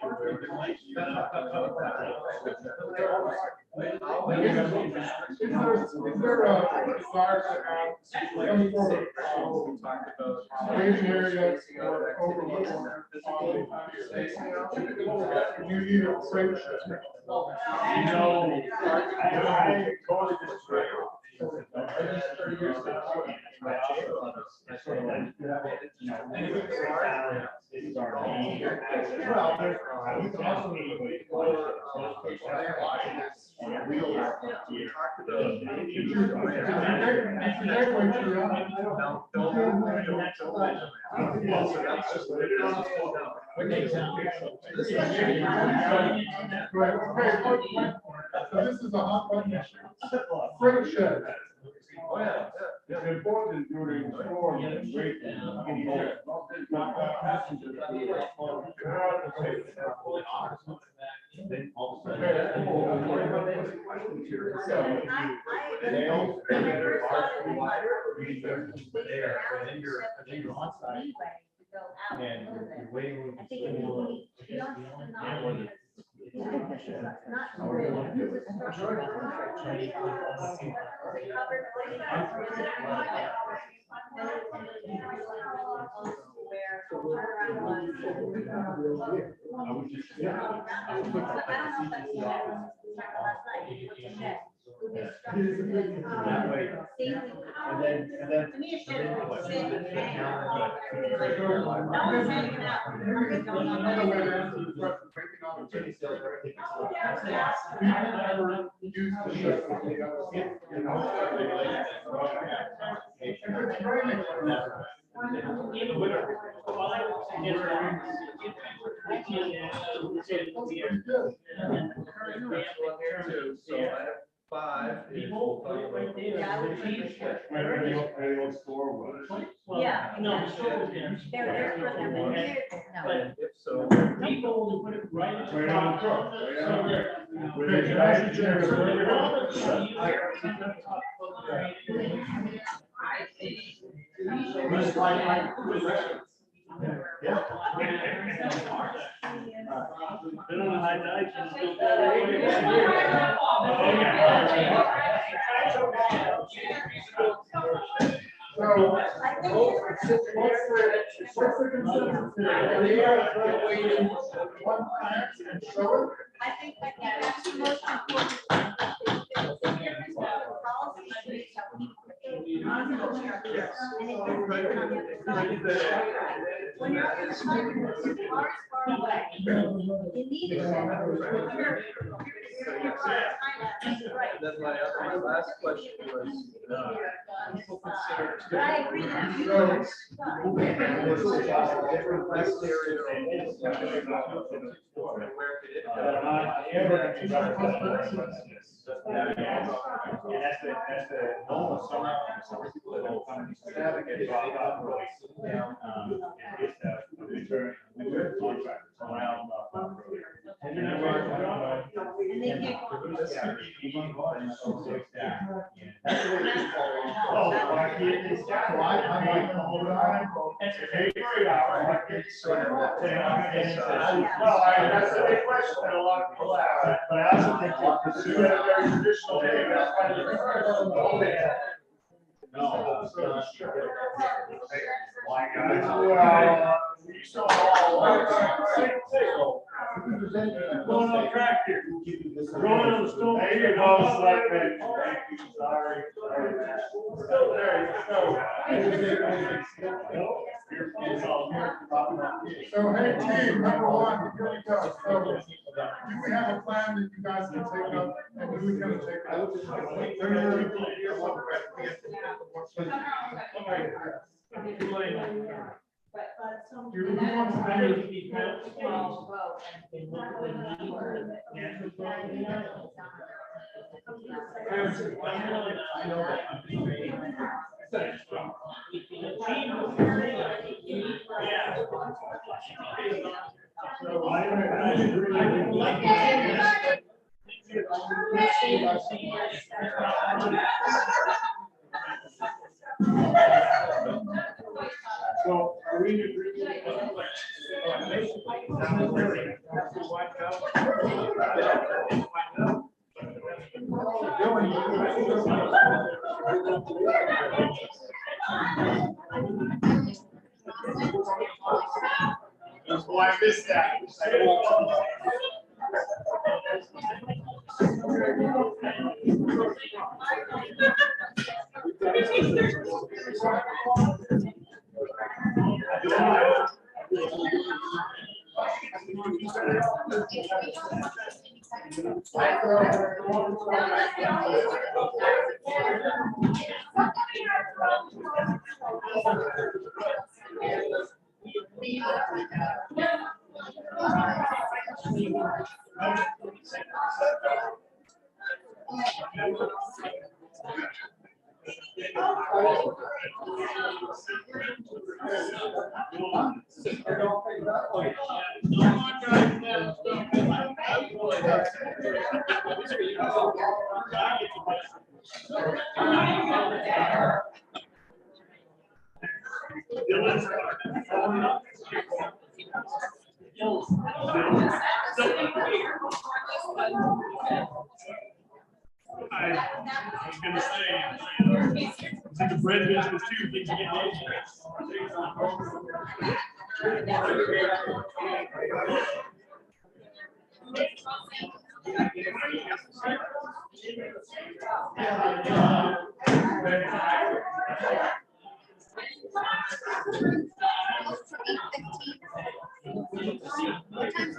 there a desire to have some sort of staging area or overlook on you need a freight ship? No, I totally disagree. So this is a hot button issue. Freight shed. Oh, yeah. It's important during storm and waiting. Not passengers. And you're waiting. I think it's just ticket sales or everything. We never used the ship with the other, you know. If it's raining, In the winter, well, I would suggest that if you can, say, it's good. and the current grant in terms of So I have 5. people right there, the chief. Where the old store was. Well, Yeah. no, the store was there. They're for them, and here, No. But If so. people will put it right at the Right on the top. truck, right So on that- Where the guys So are- that all of Been on a high night, and still- So, what's the consensus here? We are waiting one plan and show it. I think that's the most important. When you're on the side, it's far away. You need it. Then my last question was, people consider. I agree. Different rest area or where could it That's the normal summer. Some people that don't come to get dropped off early. And it's the winter contract around. And then oh, I can't, it's that why I'm like the whole time. It's a very hour. Well, that's a big question that a lot of people ask, but I also think that the zoo had a very traditional day, that's why you first. No. Why, guys? Well, we saw all. Going on track here. Going on the stone. There you go, Selectman. Thank you, sorry. Still there, So, hey, team, number one, here we go. So, do we have a plan that you guys can take up, and who's gonna take up? So are we in agreement? Why I missed that. I was gonna say, it's in the bread business too, things get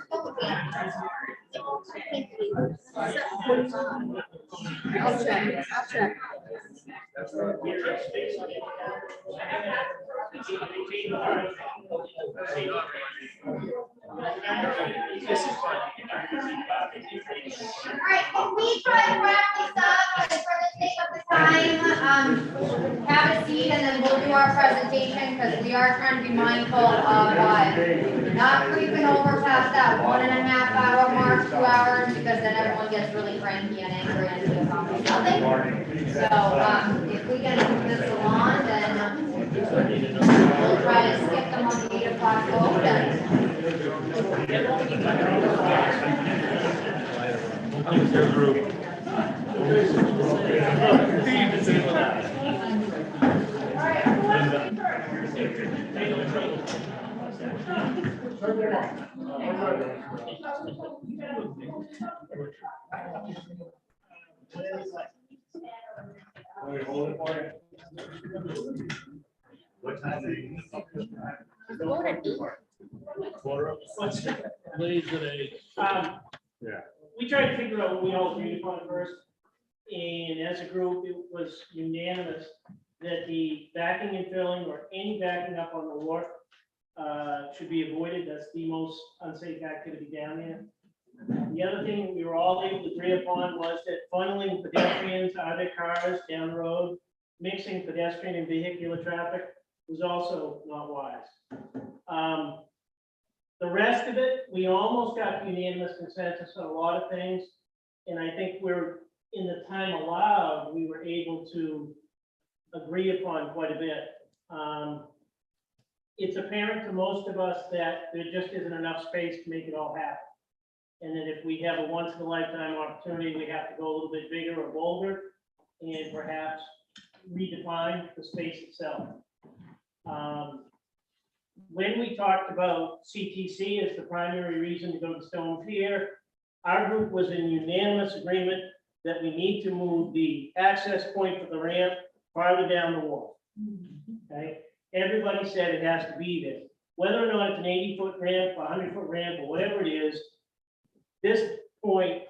What time's the I'll check. All right, can we try to wrap this up and for the sake of the time, have a seat and then we'll do our presentation because we are trying to be mindful of not creeping over past that 1.5 hour mark, 2 hours, because then everyone gets really cranky and angry and we accomplish nothing. So, if we can move this along, then we'll try to skip them on the 8 o'clock vote and What time are you? We tried to figure out what we all agreed upon first, and as a group, it was unanimous that the backing and filling or any backing up on the wharf should be avoided. That's the most unsafe activity down there. The other thing we were all able to agree upon was that funneling pedestrians out of their cars down the road, mixing pedestrian and vehicular traffic was also not wise. The rest of it, we almost got unanimous consensus on a lot of things. And I think we're, in the time allowed, we were able to agree upon quite a bit. It's apparent to most of us that there just isn't enough space to make it all happen. And that if we have a once in a lifetime opportunity, we have to go a little bit bigger or bolder and perhaps redefine the space itself. When we talked about CTC as the primary reason to go to Stone Pier, our group was in unanimous agreement that we need to move the access point for the ramp farther down the wall. Okay, everybody said it has to be there. Whether or not it's an 80-foot ramp, a 100-foot ramp, or whatever it is, this point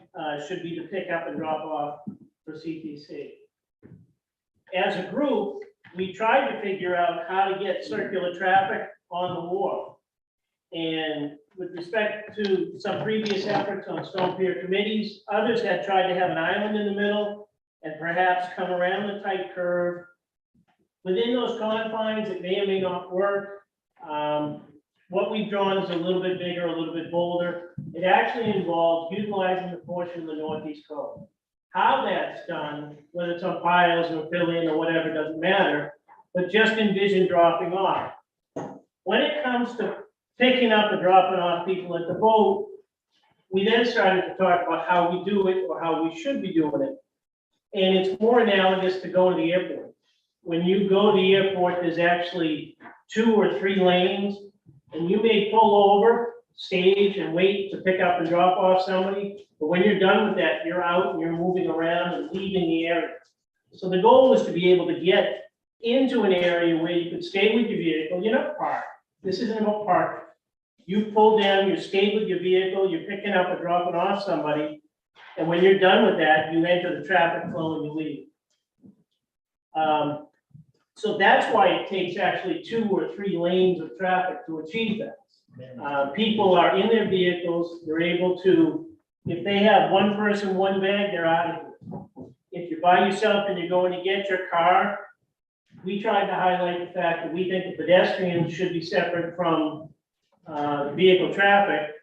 should be the pick up and drop off for CTC. As a group, we tried to figure out how to get circular traffic on the wharf. And with respect to some previous efforts on Stone Pier committees, others had tried to have an island in the middle and perhaps come around the tight curve. Within those confines, it may or may not work. What we've drawn is a little bit bigger, a little bit bolder. It actually involves utilizing the portion of the northeast coast. How that's done, whether it's on piles or fill-in or whatever, doesn't matter, but just envision dropping off. When it comes to picking up and dropping off people at the boat, we then started to talk about how we do it or how we should be doing it. And it's more analogous to going to the airport. When you go to the airport, there's actually 2 or 3 lanes, and you may pull over, stage, and wait to pick up and drop off somebody. But when you're done with that, you're out and you're moving around and leaving the area. So the goal was to be able to get into an area where you could stay with your vehicle. You're not parked. This isn't about parking. You pull down, you stay with your vehicle, you're picking up or dropping off somebody. And when you're done with that, you enter the traffic flow and you leave. So that's why it takes actually 2 or 3 lanes of traffic to achieve that. People are in their vehicles, they're able to, if they have one person, one bag, they're out of here. If you're by yourself and you're going to get your car, we tried to highlight the fact that we think the pedestrians should be separate from the vehicle traffic.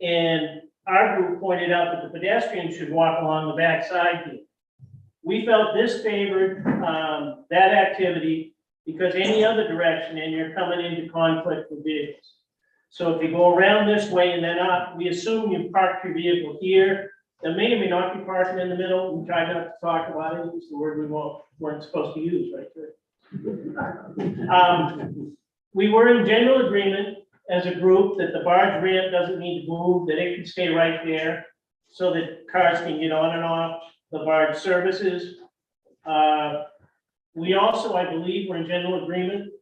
And our group pointed out that the pedestrians should walk along the back side here. We felt this favored that activity because any other direction and you're coming into conflict with vehicles. So if you go around this way and then up, we assume you parked your vehicle here. There may or may not be parking in the middle. We tried not to talk about it. It's the word we weren't supposed to use right there. We were in general agreement as a group that the barge ramp doesn't need to move, that it can stay right there so that cars can get on and off the barge services. We also, I believe, were in general agreement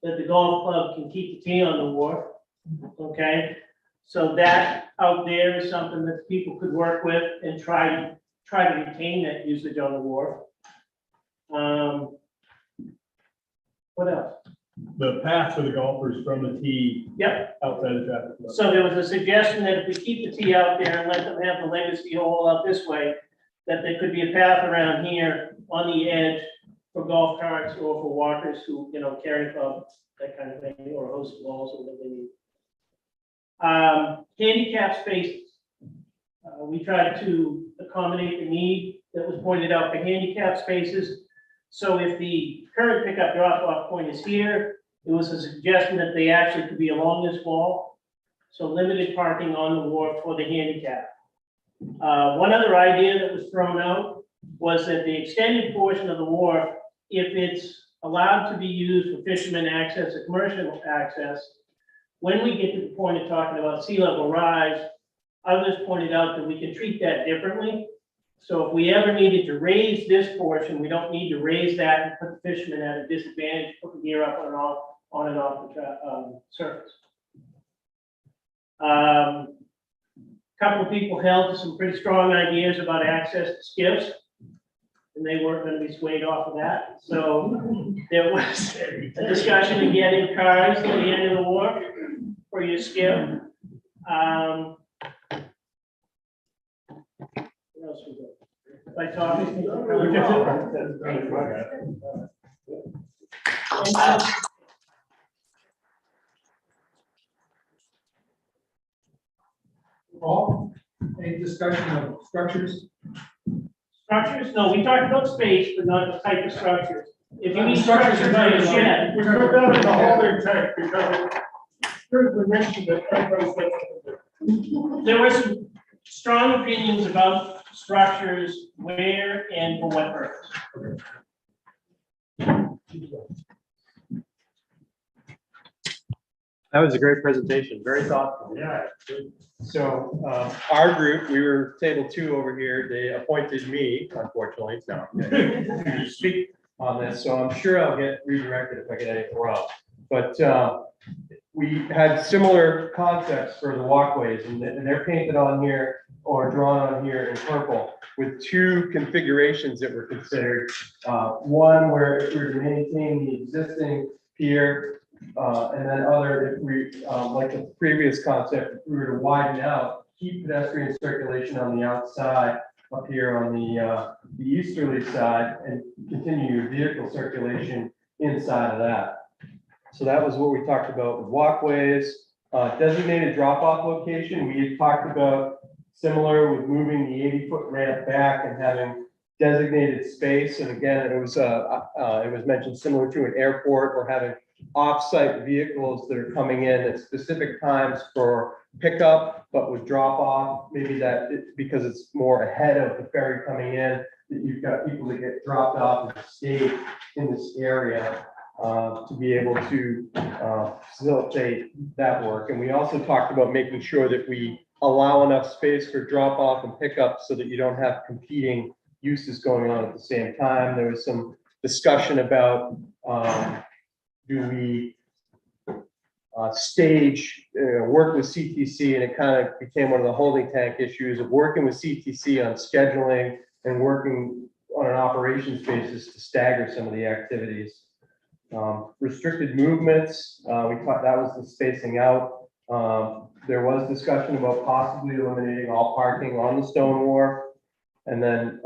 that the golf club can keep the tee on the wharf. Okay, So that out there is something that people could work with and try to retain that usage on the wharf. What else? The path for the golfers from the tee Yep, outside the traffic flow. so there was a suggestion that if we keep the tee out there and let them have the legacy hole out this way, that there could be a path around here on the edge for golf carts or for walkers who, you know, carry clubs, that kind of thing, or host balls or whatever they need. Handicap spaces. We tried to accommodate the need that was pointed out for handicap spaces. So if the current pickup drop-off point is here, it was a suggestion that they actually could be along this wall. So limited parking on the wharf for the handicap. One other idea that was thrown out was that the extended portion of the wharf, if it's allowed to be used for fishermen access or commercial access, when we get to the point of talking about sea level rise, others pointed out that we can treat that differently. So if we ever needed to raise this portion, we don't need to raise that and put the fishermen at a disadvantage, putting gear up on and off the surface. Couple of people held to some pretty strong ideas about access to skiffs, and they weren't going to be swayed off of that. So there was a discussion of getting cars to the end of the wharf for your skiff. What else we got? If I talk. Paul, any discussion of structures? Structures? No, we talked about space, but not the type of structures. If you need Structures structures are on a very shed, We put that in the holding tank because here's the mention that everybody said. there were some strong opinions about structures, where and for what purpose. That was a great presentation, very thoughtful. Yeah. So our group, we were table 2 over here. They appointed me, unfortunately, to speak on this. So I'm sure I'll get redirected if I get anything wrong. But we had similar concepts for the walkways, and they're painted on here or drawn on here in purple with 2 configurations that were considered. One where if we were to maintain the existing pier, and then other, if we, like the previous concept, if we were to widen out, keep pedestrian circulation on the outside up here on the easterly side and continue your vehicle circulation inside of that. So that was what we talked about with walkways, designated drop-off location. We had talked about similar with moving the 80-foot ramp back and having designated space. And again, it was mentioned similar to an airport or having off-site vehicles that are coming in at specific times for pickup, but with drop off, maybe because it's more ahead of the ferry coming in, that you've got people that get dropped off and stay in this area to be able to facilitate that work. And we also talked about making sure that we allow enough space for drop off and pickup so that you don't have competing uses going on at the same time. There was some discussion about do we stage, work with CTC, and it kind of became one of the holding tank issues of working with CTC on scheduling and working on an operations basis to stagger some of the activities. Restricted movements, we thought that was the spacing out. There was discussion about possibly eliminating all parking on the stone wharf. And then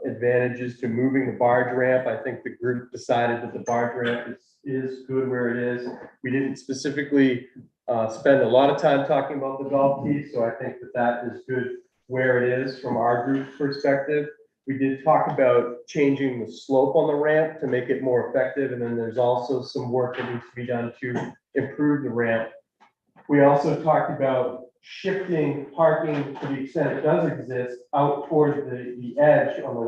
advantages to moving the barge ramp. I think the group decided that the barge ramp is good where it is. We didn't specifically spend a lot of time talking about the golf tee, so I think that is good where it is from our group's perspective. We did talk about changing the slope on the ramp to make it more effective, and then there's also some work that needs to be done to improve the ramp. We also talked about shifting parking to the extent it does exist out towards the edge on the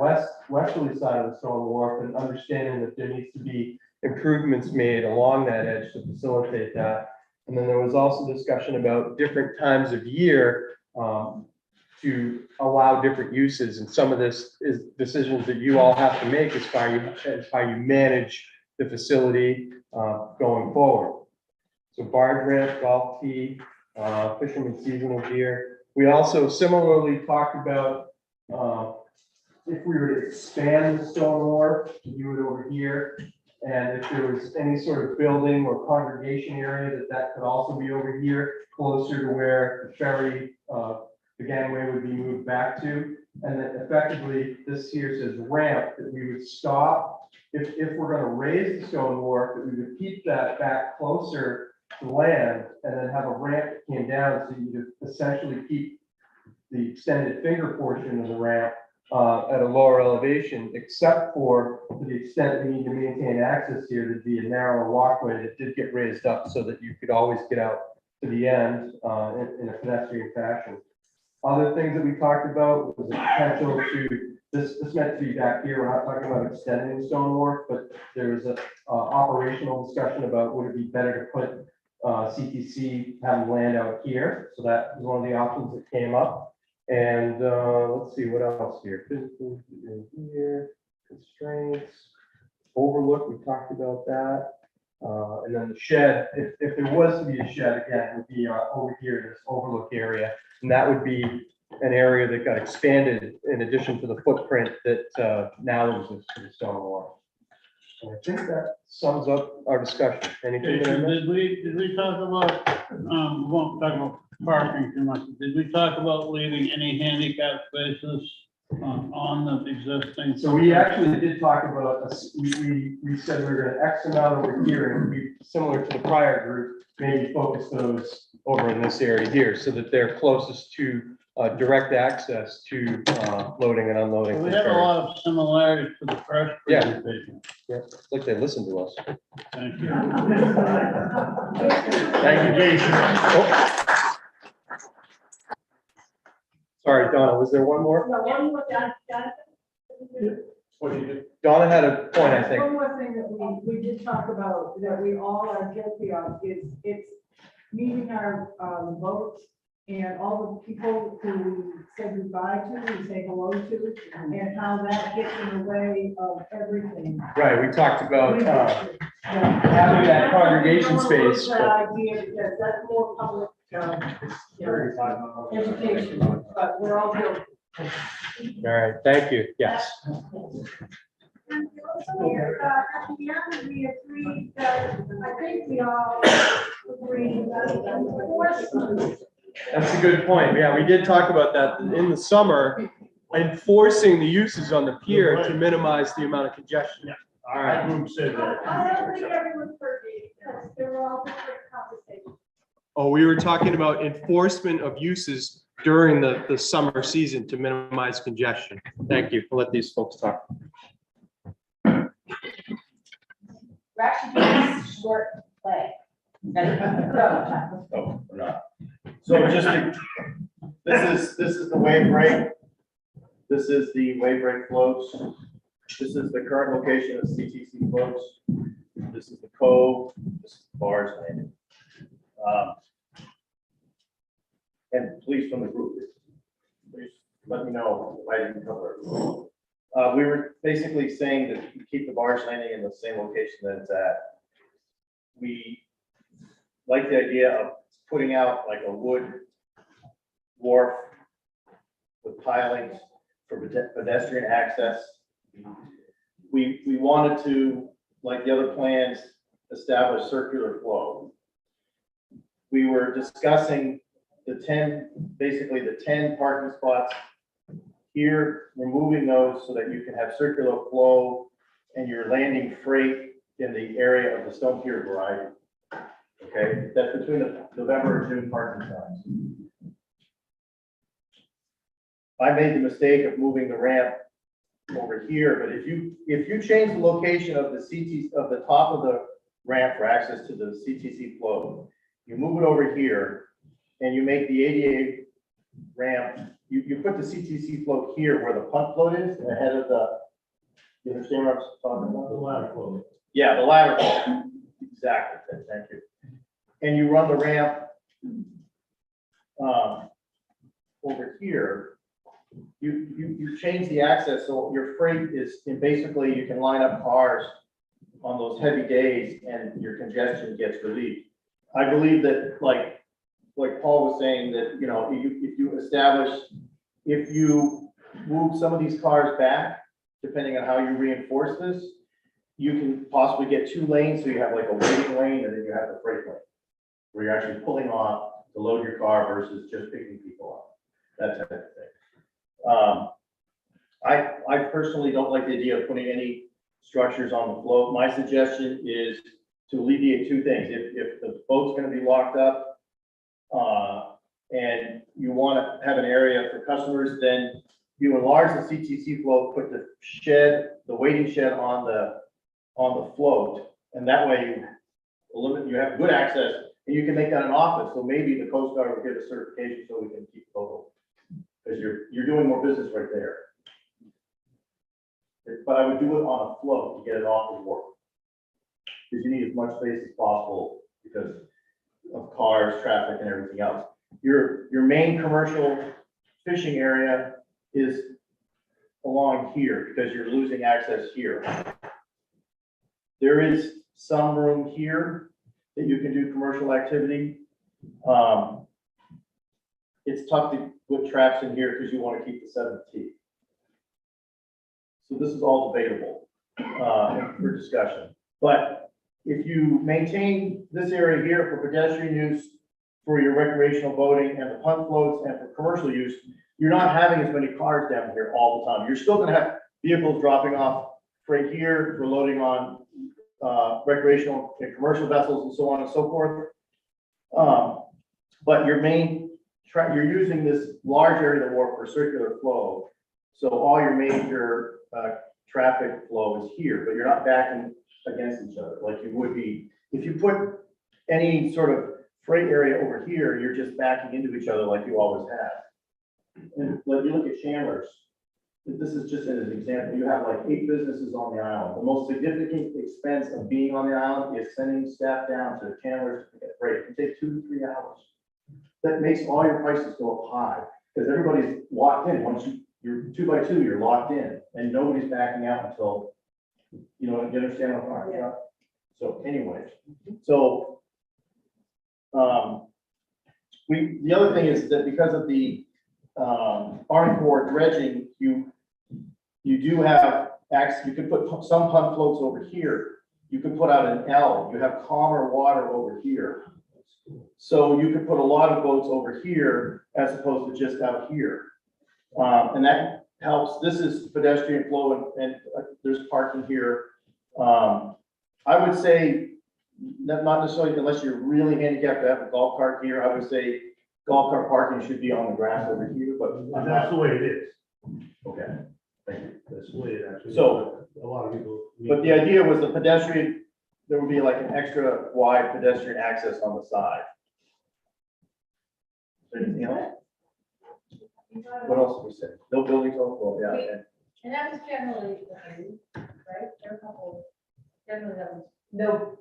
westerly side of the stone wharf, and understanding that there needs to be improvements made along that edge to facilitate that. And then there was also discussion about different times of year to allow different uses. And some of this is decisions that you all have to make as how you manage the facility going forward. So barge ramp, golf tee, fishermen seasonal gear. We also similarly talked about, if we were to expand the stone wharf, to do it over here. And if there was any sort of building or congregation area, that could also be over here, closer to where the ferry, the gangway would be moved back to. And then effectively, this here says ramp, that we would stop. If we're gonna raise the stone wharf, that we would keep that back closer to land and then have a ramp that came down, so you would essentially keep the extended finger portion of the ramp at a lower elevation, except for to the extent we need to maintain access here, there'd be a narrow walkway that did get raised up so that you could always get out to the end in a pedestrian fashion. Other things that we talked about was the potential to, this meant to be back here, we're not talking about extending the stone wharf, but there was a operational discussion about would it be better to put CTC, have land out here, so that was one of the options that came up. And let's see, what else here? Physical here, constraints, overlook, we talked about that. And then the shed, if there was to be a shed, again, it would be over here, this overlook area. And that would be an area that got expanded in addition to the footprint that now exists for the stone wall. And I think that sums up our discussion. Anything that I missed? Did we talk about, we won't talk about parking too much. Did we talk about leaving any handicap spaces on the existing? So we actually did talk about, we said we were gonna X amount over here, and we, similar to the prior group, maybe focus those over in this area here, so that they're closest to direct access to loading and unloading. We have a lot of similarities to the first Yeah. presentation. Yeah, it's like they listen to us. Thank you. Thank you, Jason. Oh. Sorry, Donna, was there one more? No, one more, Donna had a point, I think. One more thing that we did talk about, that we all are guilty of, is it's meeting our votes and all the people who say goodbye to, we say hello to, and how that gets in the way of everything. Right, we talked about having that congregation space. That idea, because that's more public, education, but we're all guilty. All right, thank you, yes. And also here, at the end, we agreed that, I think we all agreed that enforcement. That's a good point. Yeah, we did talk about that in the summer, enforcing the uses on the pier to minimize the amount of congestion. All right. Group said that. I don't think everyone heard me, because they were all different conversations. Oh, we were talking about enforcement of uses during the summer season to minimize congestion. Thank you. I'll let these folks talk. We're actually doing a short play. Ready? Go. No, we're not. So just, this is the wave break. This is the wave break floats. This is the current location of CTC floats. This is the cove, this is the barge landing. And please from the group, please let me know if I didn't cover it. We were basically saying that you keep the barge landing in the same location that it's at. We like the idea of putting out like a wood wharf with pilings for pedestrian access. We wanted to, like the other plans, establish circular flow. We were discussing basically the 10 parking spots here, removing those so that you can have circular flow and you're landing freight in the area of the Stone Pier variety. Okay, that's between the November and June parking times. I made the mistake of moving the ramp over here, but if you change the location of the CT of the top of the ramp for access to the CTC flow, you move it over here and you make the ADA ramp, you put the CTC float here where the pump float is ahead of the, you understand what I'm talking about? The ladder float. Yeah, the ladder float. Exactly, thank you. And you run the ramp over here. You change the access so your freight is, and basically you can line up cars on those heavy days and your congestion gets relieved. I believe that like like Paul was saying, that, you know, if you move some of these cars back, depending on how you reinforce this, you can possibly get 2 lanes, so you have like a waiting lane, and then you have the freight lane, where you're actually pulling off to load your car versus just picking people up, that type of thing. I personally don't like the idea of putting any structures on the float. My suggestion is to alleviate 2 things. If the boat's gonna be locked up, and you wanna have an area for customers, then you enlarge the CTC float, put the shed, the waiting shed on the float, and that way you have good access, and you can make that an office, so maybe the Coast Guard will get a certification so we can keep the boat open. Because you're doing more business right there. But I would do it on a float to get it off the wharf. Because you need as much space as possible because of cars, traffic, and everything else. Your main commercial fishing area is along here because you're losing access here. There is some room here that you can do commercial activity. It's tough to put traps in here because you want to keep the 7th tee. So this is all debatable for discussion. But if you maintain this area here for pedestrian use, for your recreational boating and the punt floats and for commercial use, you're not having as many cars down here all the time. You're still going to have vehicles dropping off right here for loading on recreational and commercial vessels and so on and so forth. But your main you're using this large area of the wharf for circular flow. So all your major traffic flow is here, but you're not backing against each other like you would be. If you put any sort of freight area over here, you're just backing into each other like you always have. And like you look at Chandler's, this is just an example. You have like 8 businesses on the island. The most significant expense of being on the island is sending staff down to Chandler's to get freight. It can take 2 to 3 hours. That makes all your prices go up high because everybody's locked in. Once you're 2 by 2, you're locked in, and nobody's backing out until, you know, you understand what I'm talking about? So anyways, so the other thing is that because of the Army Corps dredging, you do have access. You can put some punt floats over here. You can put out an L. You have calmer water over here. So you could put a lot of boats over here as opposed to just out here. And that helps. This is pedestrian flow and there's parking here. I would say, not necessarily unless you're really handicapped to have a golf cart here, I would say golf cart parking should be on the grass over here, but And that's the way it is. okay. Thank you. That's the way it actually is. So, a lot of people. but the idea was the pedestrian, there would be like an extra wide pedestrian access on the side. Anything else? What else did we say? No building code, well, yeah. And that was generally, right? There are a couple, generally that was. No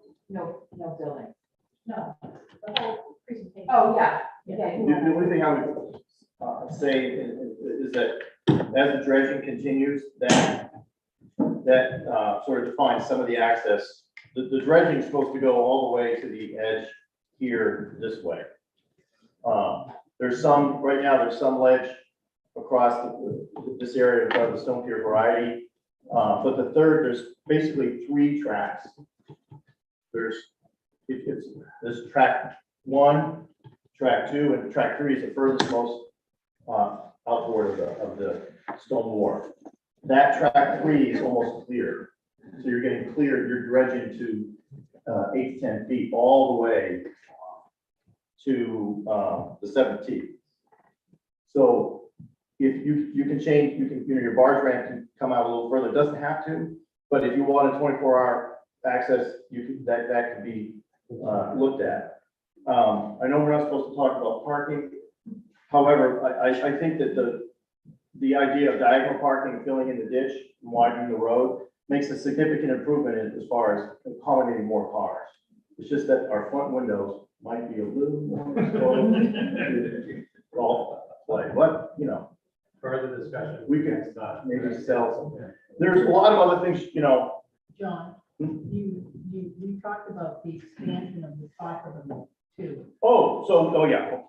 building. No, the whole presentation. Oh, yeah. The only thing I would say is that as the dredging continues, that sort of defines some of the access. The dredging is supposed to go all the way to the edge here this way. There's some, right now, there's some ledge across this area of the Stone Pier variety. But the third, there's basically 3 tracks. There's track 1, track 2, and track 3 is the furthest most outboard of the stone wharf. That track 3 is almost clear. So you're getting clear, you're dredging to 8 to 10 feet all the way to the 7th tee. So if you can change, your barge ramp can come out a little further. It doesn't have to, but if you want a 24-hour access, that could be looked at. I know we're not supposed to talk about parking. However, I think that the idea of diagonal parking and filling in the ditch and widening the road makes a significant improvement as far as accommodating more cars. It's just that our front windows might be a little more golf play, but you know. Further discussion. We can maybe sell something. There's a lot of other things, you know. John, you talked about the expansion of the top of the too. Oh, yeah.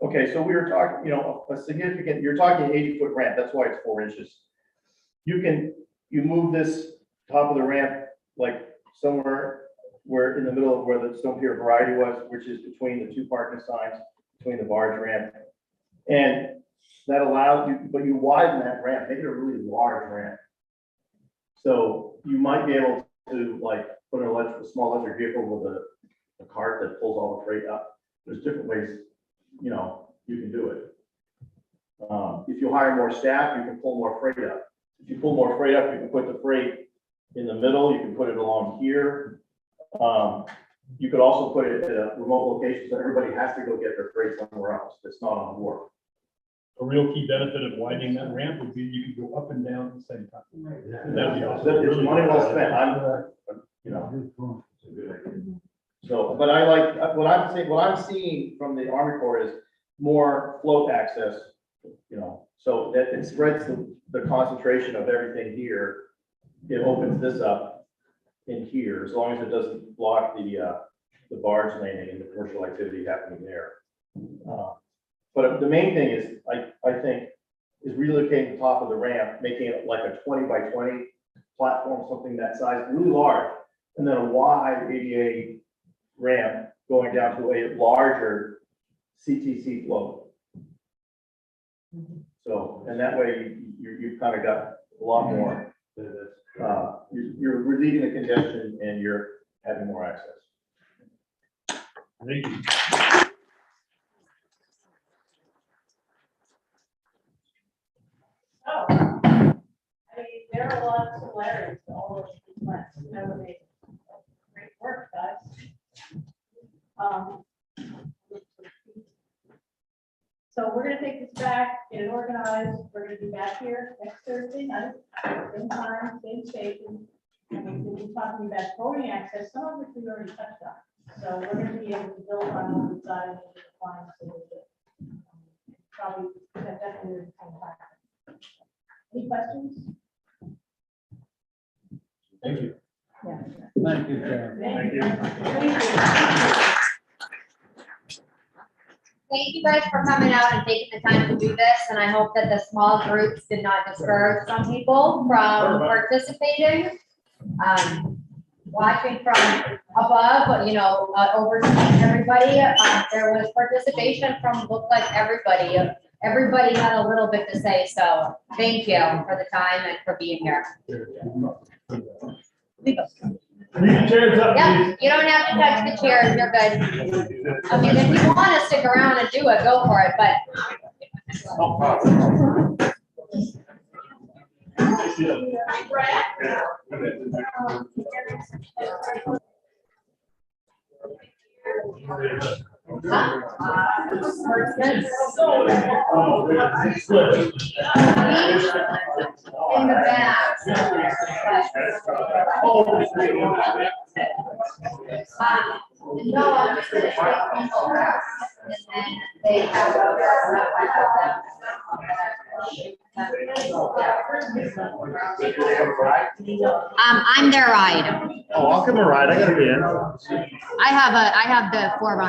Okay, so we were talking, a significant, you're talking 80-foot ramp, that's why it's 4 inches. You move this top of the ramp, like somewhere where in the middle of where the Stone Pier Variety was, which is between the 2 parking signs, between the barge ramp. And that allows you, but you widen that ramp, make it a really large ramp. So you might be able to like put a small electric vehicle with a cart that pulls all the freight up. There's different ways, you can do it. If you hire more staff, you can pull more freight up. If you pull more freight up, you can put the freight in the middle, you can put it along here. You could also put it at a remote location so everybody has to go get their freight somewhere else that's not on the wharf. A real key benefit of widening that ramp would be you can go up and down at the same time. That'd be awesome. It's money well spent. So, but I like, what I'm seeing from the Army Corps is more float access, so that it spreads the concentration of everything here. It opens this up in here, as long as it doesn't block the barge landing and the commercial activity happening there. But the main thing is, I think, is relocating the top of the ramp, making it like a 20 by 20 platform, something that size, really large, and then a wide ADA ramp going down to a larger CTC float. So, and that way you've kind of got a lot more. You're relieving the congestion and you're having more access. Thank you. Oh, I mean, there are a lot of similarities to all of these plans. Great work, guys. So we're gonna take this back, get it organized. We're gonna be back here next Thursday night, same time, same station. And we'll be talking about voting access, some of which we already touched on. So we're gonna be able to build on what we decided to define. So probably definitely. Any questions? Thank you. Yeah. Thank you, Karen. Thank you. Thank you guys for coming out and taking the time to do this, and I hope that the small groups did not discourage some people from participating. Watching from above, overseeing everybody, there was participation from, looked like everybody. Everybody had a little bit to say, so thank you for the time and for being here. Yeah, you don't have to touch the chairs, you're good. I mean, if you want to stick around and do it, go for it, but. In the back. No, I'm just gonna take photographs, and then they have I'm their ride. Oh, I'll come and ride. I gotta be in. I have the Forerunner.